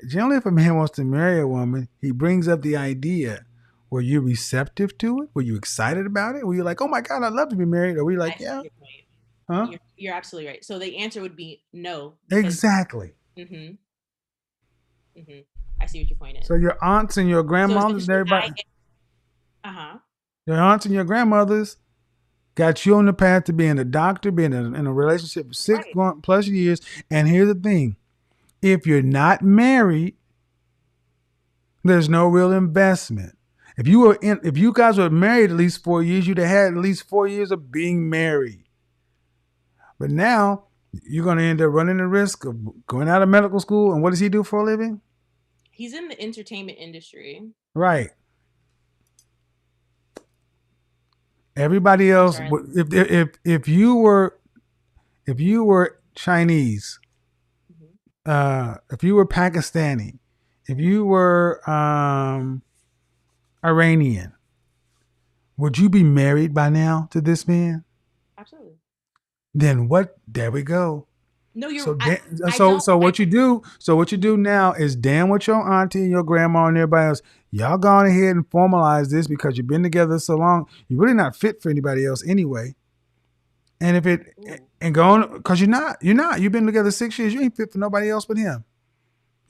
generally if a man wants to marry a woman, he brings up the idea. Were you receptive to it? Were you excited about it? Were you like, "Oh my God, I'd love to be married"? Or were you I like, see "Yeah, your point. huh?" You're absolutely right. So the answer would be no because. Exactly. hmm hmm I see what your point is. So your aunts and your So grandmothers and essentially, everybody, uh-huh. your aunts and your grandmothers got you on the path to being a doctor, being in a relationship for plus years. And here's the thing: if you're not married, there's no real investment. If you guys were married at least 4 years, you'd have had at least 4 years of being married. But now you're going to end up running the risk of going out of medical school. And what does he do for a living? He's in the entertainment industry. Right. Everybody else, if you were Chinese, if you were Pakistani, if you were Iranian, would you be married by now to this man? Absolutely. Then what? There we go. No, you're. So what you do now is damn with your auntie and your grandma and everybody else. Y'all go on ahead and formalize this because you've been together so long. You're really not fit for anybody else anyway. And if it and go on because you're not. You've been together 6 years. You ain't fit for nobody else but him.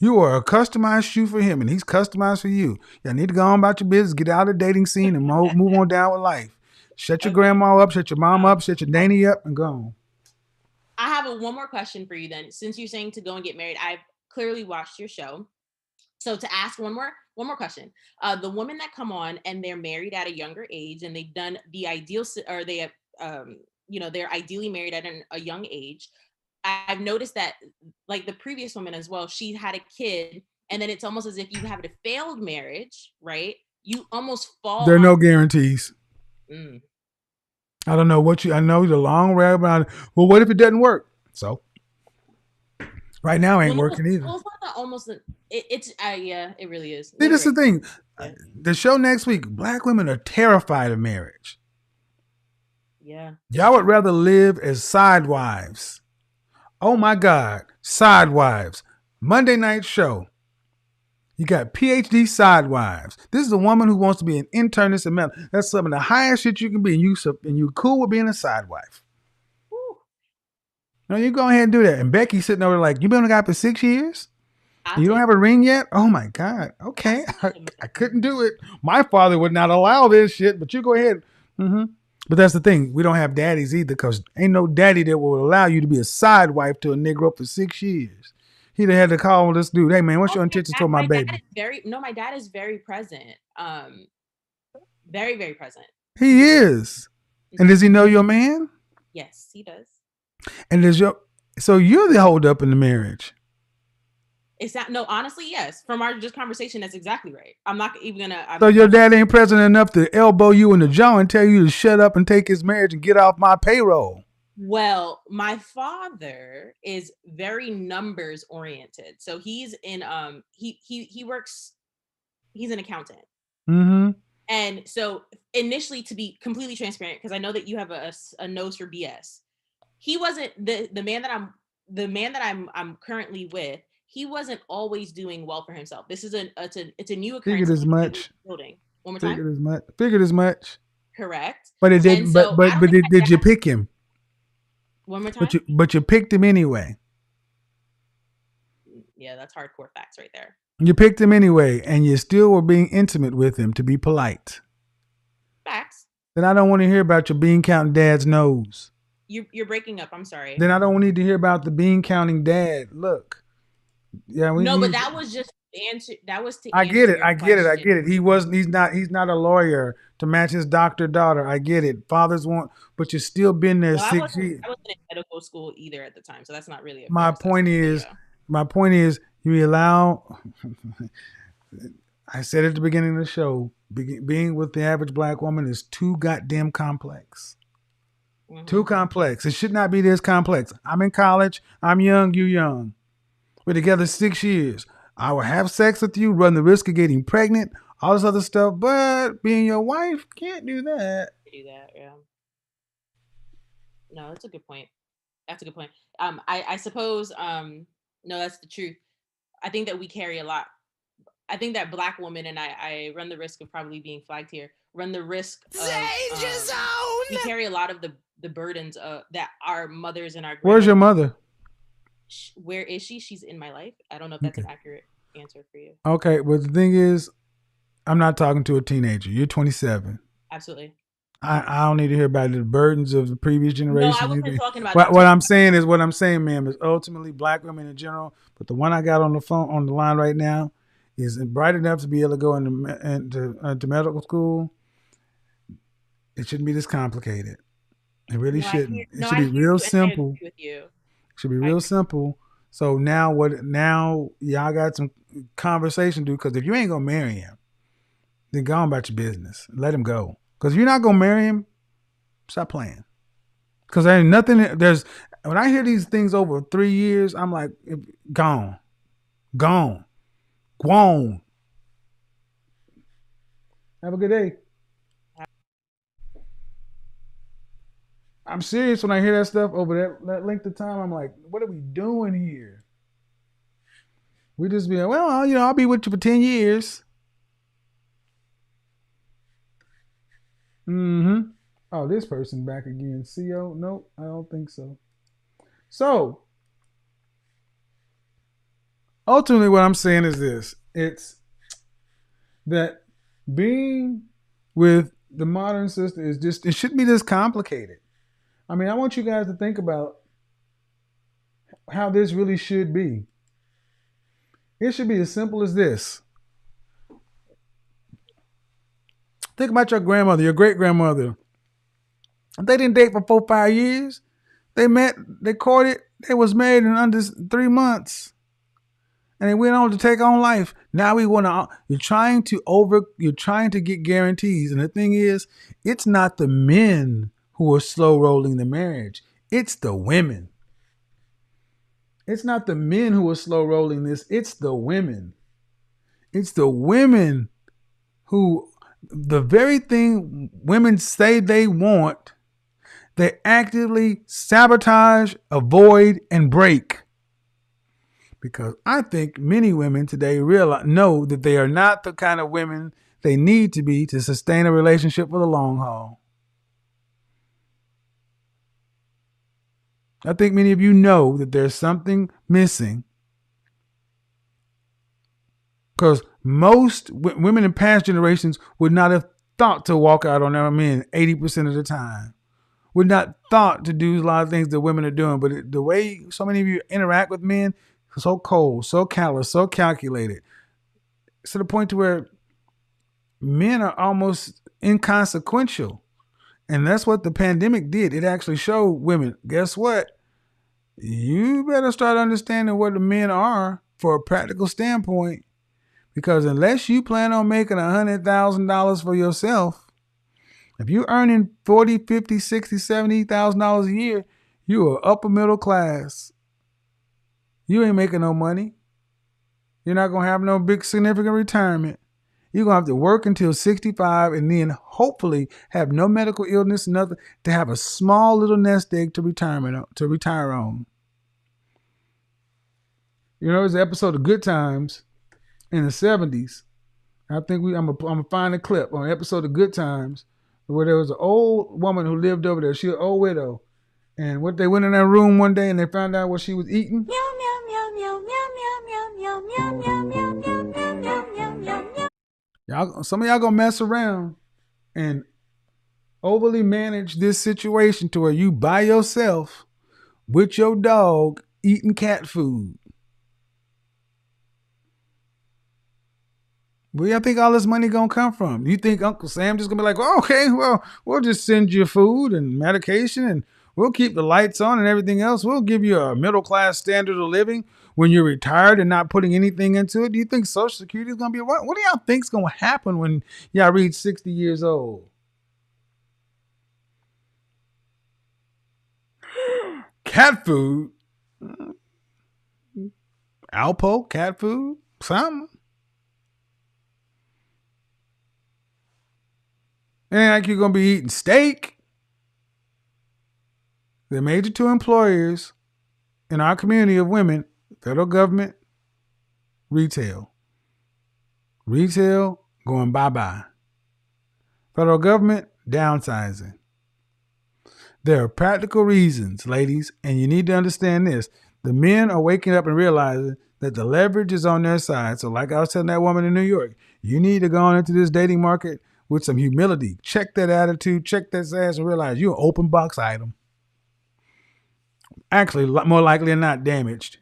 You are a customized shoe for him, and he's customized for you. Y'all need to go on about your business, get out of the dating scene, and move on down with life. Shut your grandma up, shut your mom up, shut your nanny up, and go on. I have one more question for you then. Since you're saying to go and get married, I've clearly watched your show. So to ask one more question. The women that come on and they're married at a younger age and they've done the ideal, or they have, they're ideally married at a young age. I've noticed that like the previous woman as well, she had a kid and then it's almost as if you have a failed marriage, right? You almost fall. There are no guarantees. Mm. I don't know I know the long way about it. Well, what if it doesn't work? So right now ain't working either. Well, it's not almost. Yeah, it really is. See, this is the thing. Yeah. The show next week, black women are terrified of marriage. Yeah. Y'all would rather live as side wives. Oh my God, side wives. Monday night show. You got PhD side wives. This is a woman who wants to be an internist and medical. That's some of the highest shit you can be, and you cool with being a side wife. Woo. No, you go ahead and do that. And Becky's sitting over like, you been on a guy for 6 years? You don't have a ring yet? Oh my God. Okay. I couldn't do it. My father would not allow this shit, but you go ahead. Mm-hmm. But that's the thing. We don't have daddies either because ain't no daddy that will allow you to be a side wife to a Negro for 6 years. He'd have had to call this dude. Hey man, what's your intentions for my baby? My dad is very present. Very, very present. He is. And does he know your man? Yes, he does. And so you're the hold up in the marriage. No, honestly, yes. From our just conversation, that's exactly right. I'm not even gonna. So your dad ain't present enough to elbow you in the jaw and tell you to shut up and take his marriage and get off my payroll. Well, my father is very numbers oriented. So he's in he works. He's an accountant. Mm-hmm. And so initially, to be completely transparent, because I know that you have a nose for BS. He wasn't the man that I'm currently with. He wasn't always doing well for himself. This is it's a new occurrence. Figured as much. Building. One more time. Figured as much. Correct. But it didn't. So but did you pick him? One more time. But you picked him anyway. Yeah, that's hardcore facts right there. You picked him anyway, and you still were being intimate with him to be polite. Facts. Then I don't want to hear about your bean counting dad's nose. You're breaking up. I'm sorry. Then I don't need to hear about the bean counting dad. Look. Yeah. But that was just the answer. That was to. I get it. I get it. He's not a lawyer to match his doctor daughter. I get it. Fathers want, but you've still been there 6 years. I wasn't in medical school either at the time, so that's not really. My point is, you allow. I said at the beginning of the show, being with the average black woman is too goddamn complex. Too complex. It should not be this complex. I'm in college. I'm young. You young. We're together 6 years. I will have sex with you, run the risk of getting pregnant, all this other stuff. But being your wife, can't do that. Yeah. No, that's a good point. I suppose, no, that's the truth. I think that we carry a lot. I think that Black women, and I run the risk of probably being flagged here, run the risk of Danger zone. We carry a lot of the burdens that our mothers and our Where's your mother? Where is she? She's in my life. I don't know if that's an accurate answer for you. Okay, but the thing is, I'm not talking to a teenager. You're 27. Absolutely. I don't need to hear about the burdens of the previous generation. No, I wasn't talking about what I'm saying is what I'm saying, ma'am, is ultimately Black women in general. But the one I got on the line right now is bright enough to be able to go into medical school. It shouldn't be this complicated. It really shouldn't. It should be real simple. With you. It should be real simple. So now y'all got some conversation to do, because if you ain't gonna marry him, then go on about your business. Let him go. Because if you're not gonna marry him, stop playing. Because there ain't nothing. When I hear these things over 3 years, I'm like, gone. Have a good day. I'm serious when I hear that stuff over that length of time. I'm like, what are we doing here? We just be like, well, I'll be with you for 10 years. Oh, this person back again. CO? Nope, I don't think so. So, ultimately what I'm saying is this. It's that being with the modern sister is just, it shouldn't be this complicated. I mean, I want you guys to think about how this really should be. It should be as simple as this. Think about your grandmother, your great-grandmother. They didn't date for 4-5 years. They met, they courted, they was married in under 3 months. And they went on to take on life. Now you're trying to get guarantees. And the thing is, it's not the men who are slow rolling the marriage. It's the women. It's not the men who are slow rolling this. It's the women. It's the women who, the very thing women say they want, they actively sabotage, avoid, and break. Because I think many women today know that they are not the kind of women they need to be to sustain a relationship for the long haul. I think many of you know that there's something missing, because most women in past generations would not have thought to walk out on their men 80% of the time. Would not thought to do a lot of things that women are doing. But the way so many of you interact with men, so cold, so callous, so calculated, it's to the point to where men are almost inconsequential. And that's what the pandemic did. It actually showed women, guess what? You better start understanding what the men are for a practical standpoint. Because unless you plan on making $100,000 for yourself, if you're earning $40,000, $50,000, $60,000, $70,000 a year, you are upper middle class. You ain't making no money. You're not going to have no big significant retirement. You're going to have to work until 65 and then hopefully have no medical illness, nothing, to have a small little nest egg to retire on. You know, there's an episode of Good Times in the 70s. I think I'm gonna find a clip on an episode of Good Times where there was an old woman who lived over there. She was an old widow. And what, they went in that room one day and they found out what she was eating. Some of y'all gonna mess around and overly manage this situation to where you by yourself with your dog eating cat food. Where y'all think all this money gonna come from? You think Uncle Sam just gonna be like, oh, okay, well, we'll just send you food and medication and we'll keep the lights on and everything else. We'll give you a middle-class standard of living when you're retired and not putting anything into it. Do you think Social Security is gonna be, what do y'all think's gonna happen when y'all reach 60 years old? cat food. Alpo, cat food, something. It ain't like you're going to be eating steak. The major two employers in our community of women, federal government, retail. Retail going bye-bye. Federal government downsizing. There are practical reasons, ladies, and you need to understand this. The men are waking up and realizing that the leverage is on their side. So like I was telling that woman in New York, you need to go on into this dating market with some humility. Check that attitude, check that ass, and realize you're an open box item. Actually, more likely than not damaged.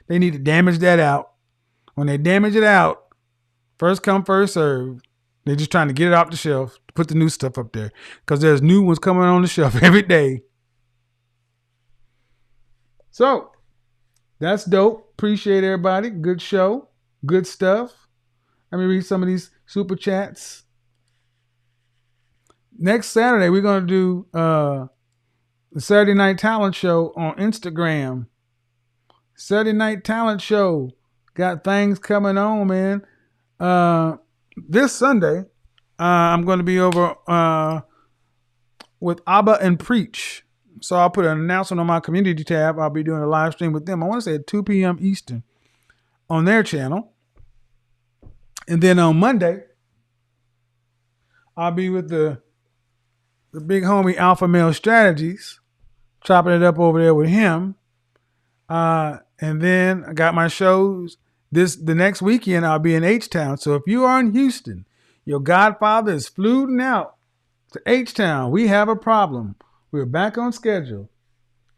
They need to damage that out. When they damage it out, first come, first serve. They're just trying to get it off the shelf, put the new stuff up there. Because there's new ones coming on the shelf every day. So, that's dope. Appreciate everybody. Good show. Good stuff. Let me read some of these super chats. Next Saturday, we're going to do the Saturday Night Talent Show on Instagram. Saturday Night Talent Show. Got things coming on, man. This Sunday, I'm going to be over with Abba and Preach. So I'll put an announcement on my community tab. I'll be doing a live stream with them. I want to say at 2 p.m. Eastern on their channel. And then on Monday, I'll be with the big homie Alpha Male Strategies, chopping it up over there with him. And then I got my shows. The next weekend, I'll be in H-Town. So if you are in Houston, your godfather is fluting out to H-Town. We have a problem. We're back on schedule.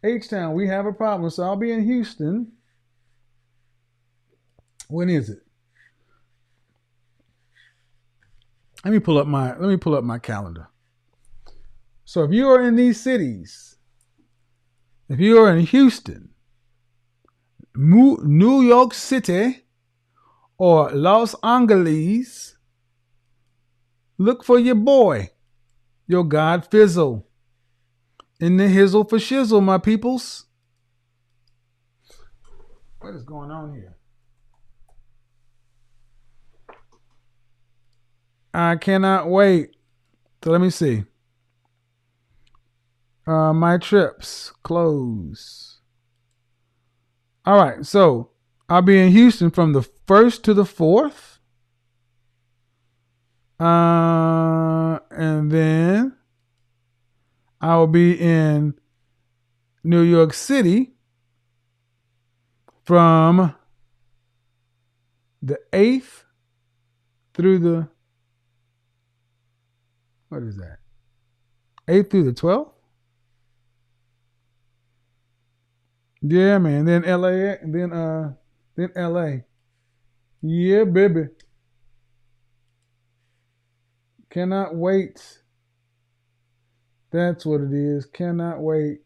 H-Town, we have a problem. So I'll be in Houston. When is it? Let me pull up my calendar. So if you are in these cities, if you are in Houston, New York City, or Los Angeles, look for your boy, your God Fizzle. In the hizzle for shizzle, my peoples. What is going on here? I cannot wait. So let me see. My trips close. All right, so I'll be in Houston from the 1st to the 4th. And then I will be in New York City from the 8th through the, what is that? 8th through the 12th? Yeah, man. Then LA, then LA. Yeah, baby. Cannot wait. That's what it is. Cannot wait.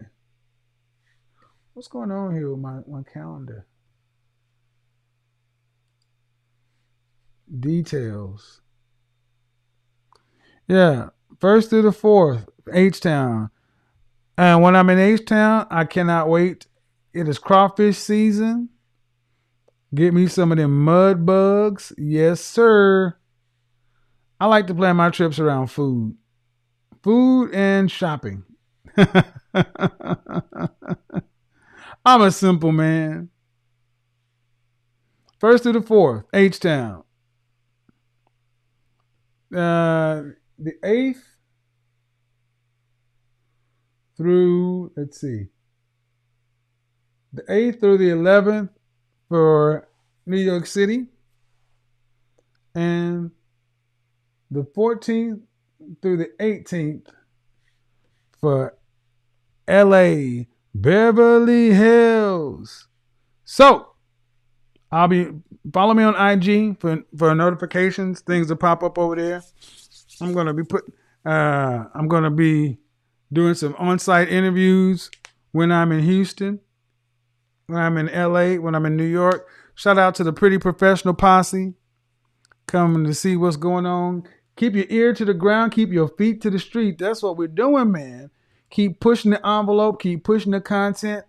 What's going on here with my calendar? Details. Yeah. 1st through the 4th, H-Town. And when I'm in H-Town, I cannot wait. It is crawfish season. Get me some of them mud bugs. Yes, sir. I like to plan my trips around food. Food and shopping. I'm a simple man. 1st through the 4th, H-Town. The 8th through, let's see. The 8th through the 11th for New York City. And the 14th through the 18th for LA, Beverly Hills. So, follow me on IG for notifications, things that pop up over there. I'm going to be doing some on-site interviews when I'm in Houston, when I'm in LA, when I'm in New York. Shout out to the Pretty Professional Posse coming to see what's going on. Keep your ear to the ground. Keep your feet to the street. That's what we're doing, man. Keep pushing the envelope. Keep pushing the content.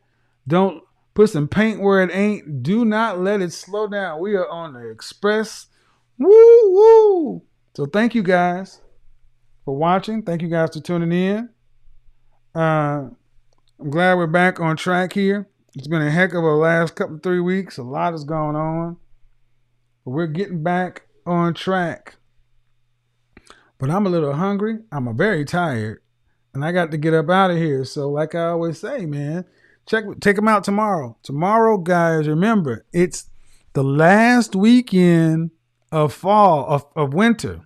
Don't put some paint where it ain't. Do not let it slow down. We are on the express. Woo, woo. So thank you guys for watching. Thank you guys for tuning in. I'm glad we're back on track here. It's been a heck of a last 3 weeks. A lot is going on. But we're getting back on track. But I'm a little hungry. I'm very tired. And I got to get up out of here. So like I always say, man, take them out tomorrow. Tomorrow, guys, remember, it's the last weekend of fall, of winter.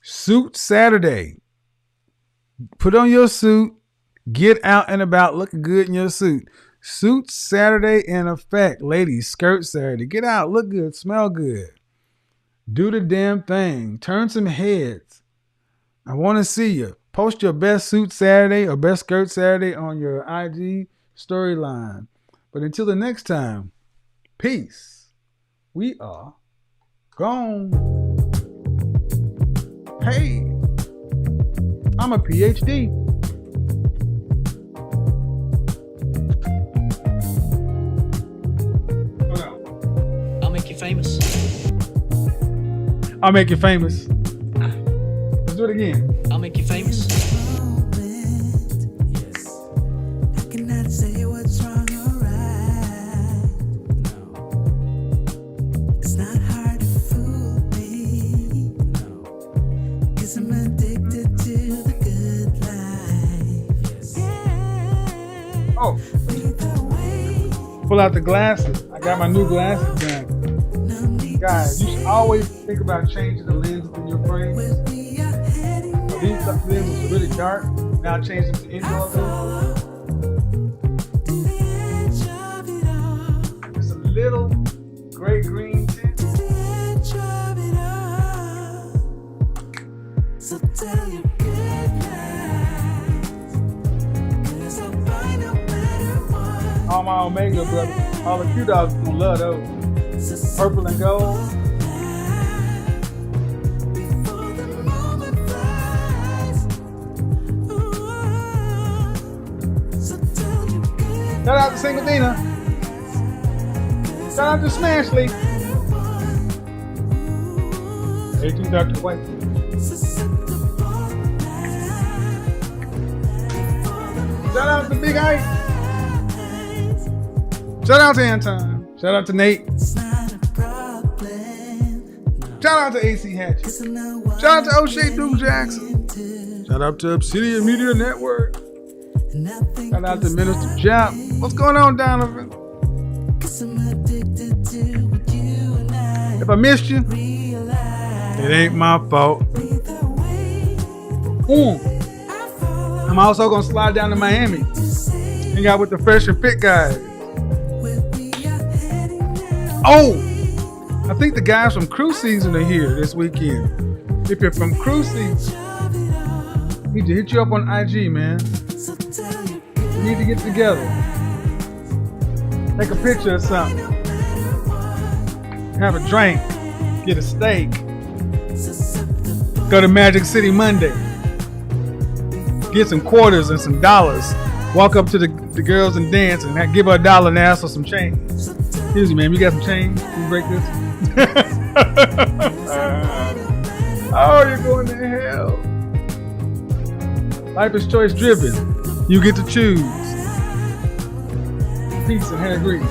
Suit Saturday. Put on your suit. Get out and about looking good in your suit. Suit Saturday in effect. Ladies, skirt Saturday. Get out, look good, smell good. Do the damn thing. Turn some heads. I want to see you. Post your best suit Saturday or best skirt Saturday on your IG storyline. But until the next time, peace. We are gone. Hey, I'm a PhD. I'll make you famous. I'll make you famous. Let's do it again. I'll make you famous. I cannot say what's wrong or right. No. It's not hard to fool me. No. 'Cause I'm addicted to the good life. Yeah. Oh. Pull out the glasses. I got my new glasses now. Guys, you should always think about changing the lenses in your frame. These lenses are really dark. Now change them to indoor lenses. It's a little gray green tint. So tell your good lies. 'Cause I'll find no better one. All my Omega brothers, all the Q dogs gonna love those. Purple and gold. Shout out to Single Dina. Shout out to Smashley. 18 Dr. White. Shout out to Big Ike. Shout out to Anton. Shout out to Nate. Shout out to AC Hatch. Shout out to O'Shea Duke Jackson. Shout out to Obsidian Media Network. Shout out to Minister Jap. What's going on, Donovan? If I missed you, it ain't my fault. I'm also going to slide down to Miami. Hang out with the Fresh and Fit guys. Oh! I think the guys from Crew Season are here this weekend. If you're from Crew Season, I need to hit you up on IG, man. We need to get together. Take a picture of something. Have a drink. Get a steak. Go to Magic City Monday. Get some quarters and some dollars. Walk up to the girls and dance and give her $1 and ask for some change. Excuse me, man. You got some change? Can you break this? Oh, you're going to hell. Life is choice driven. You get to choose. Peace and hair grease.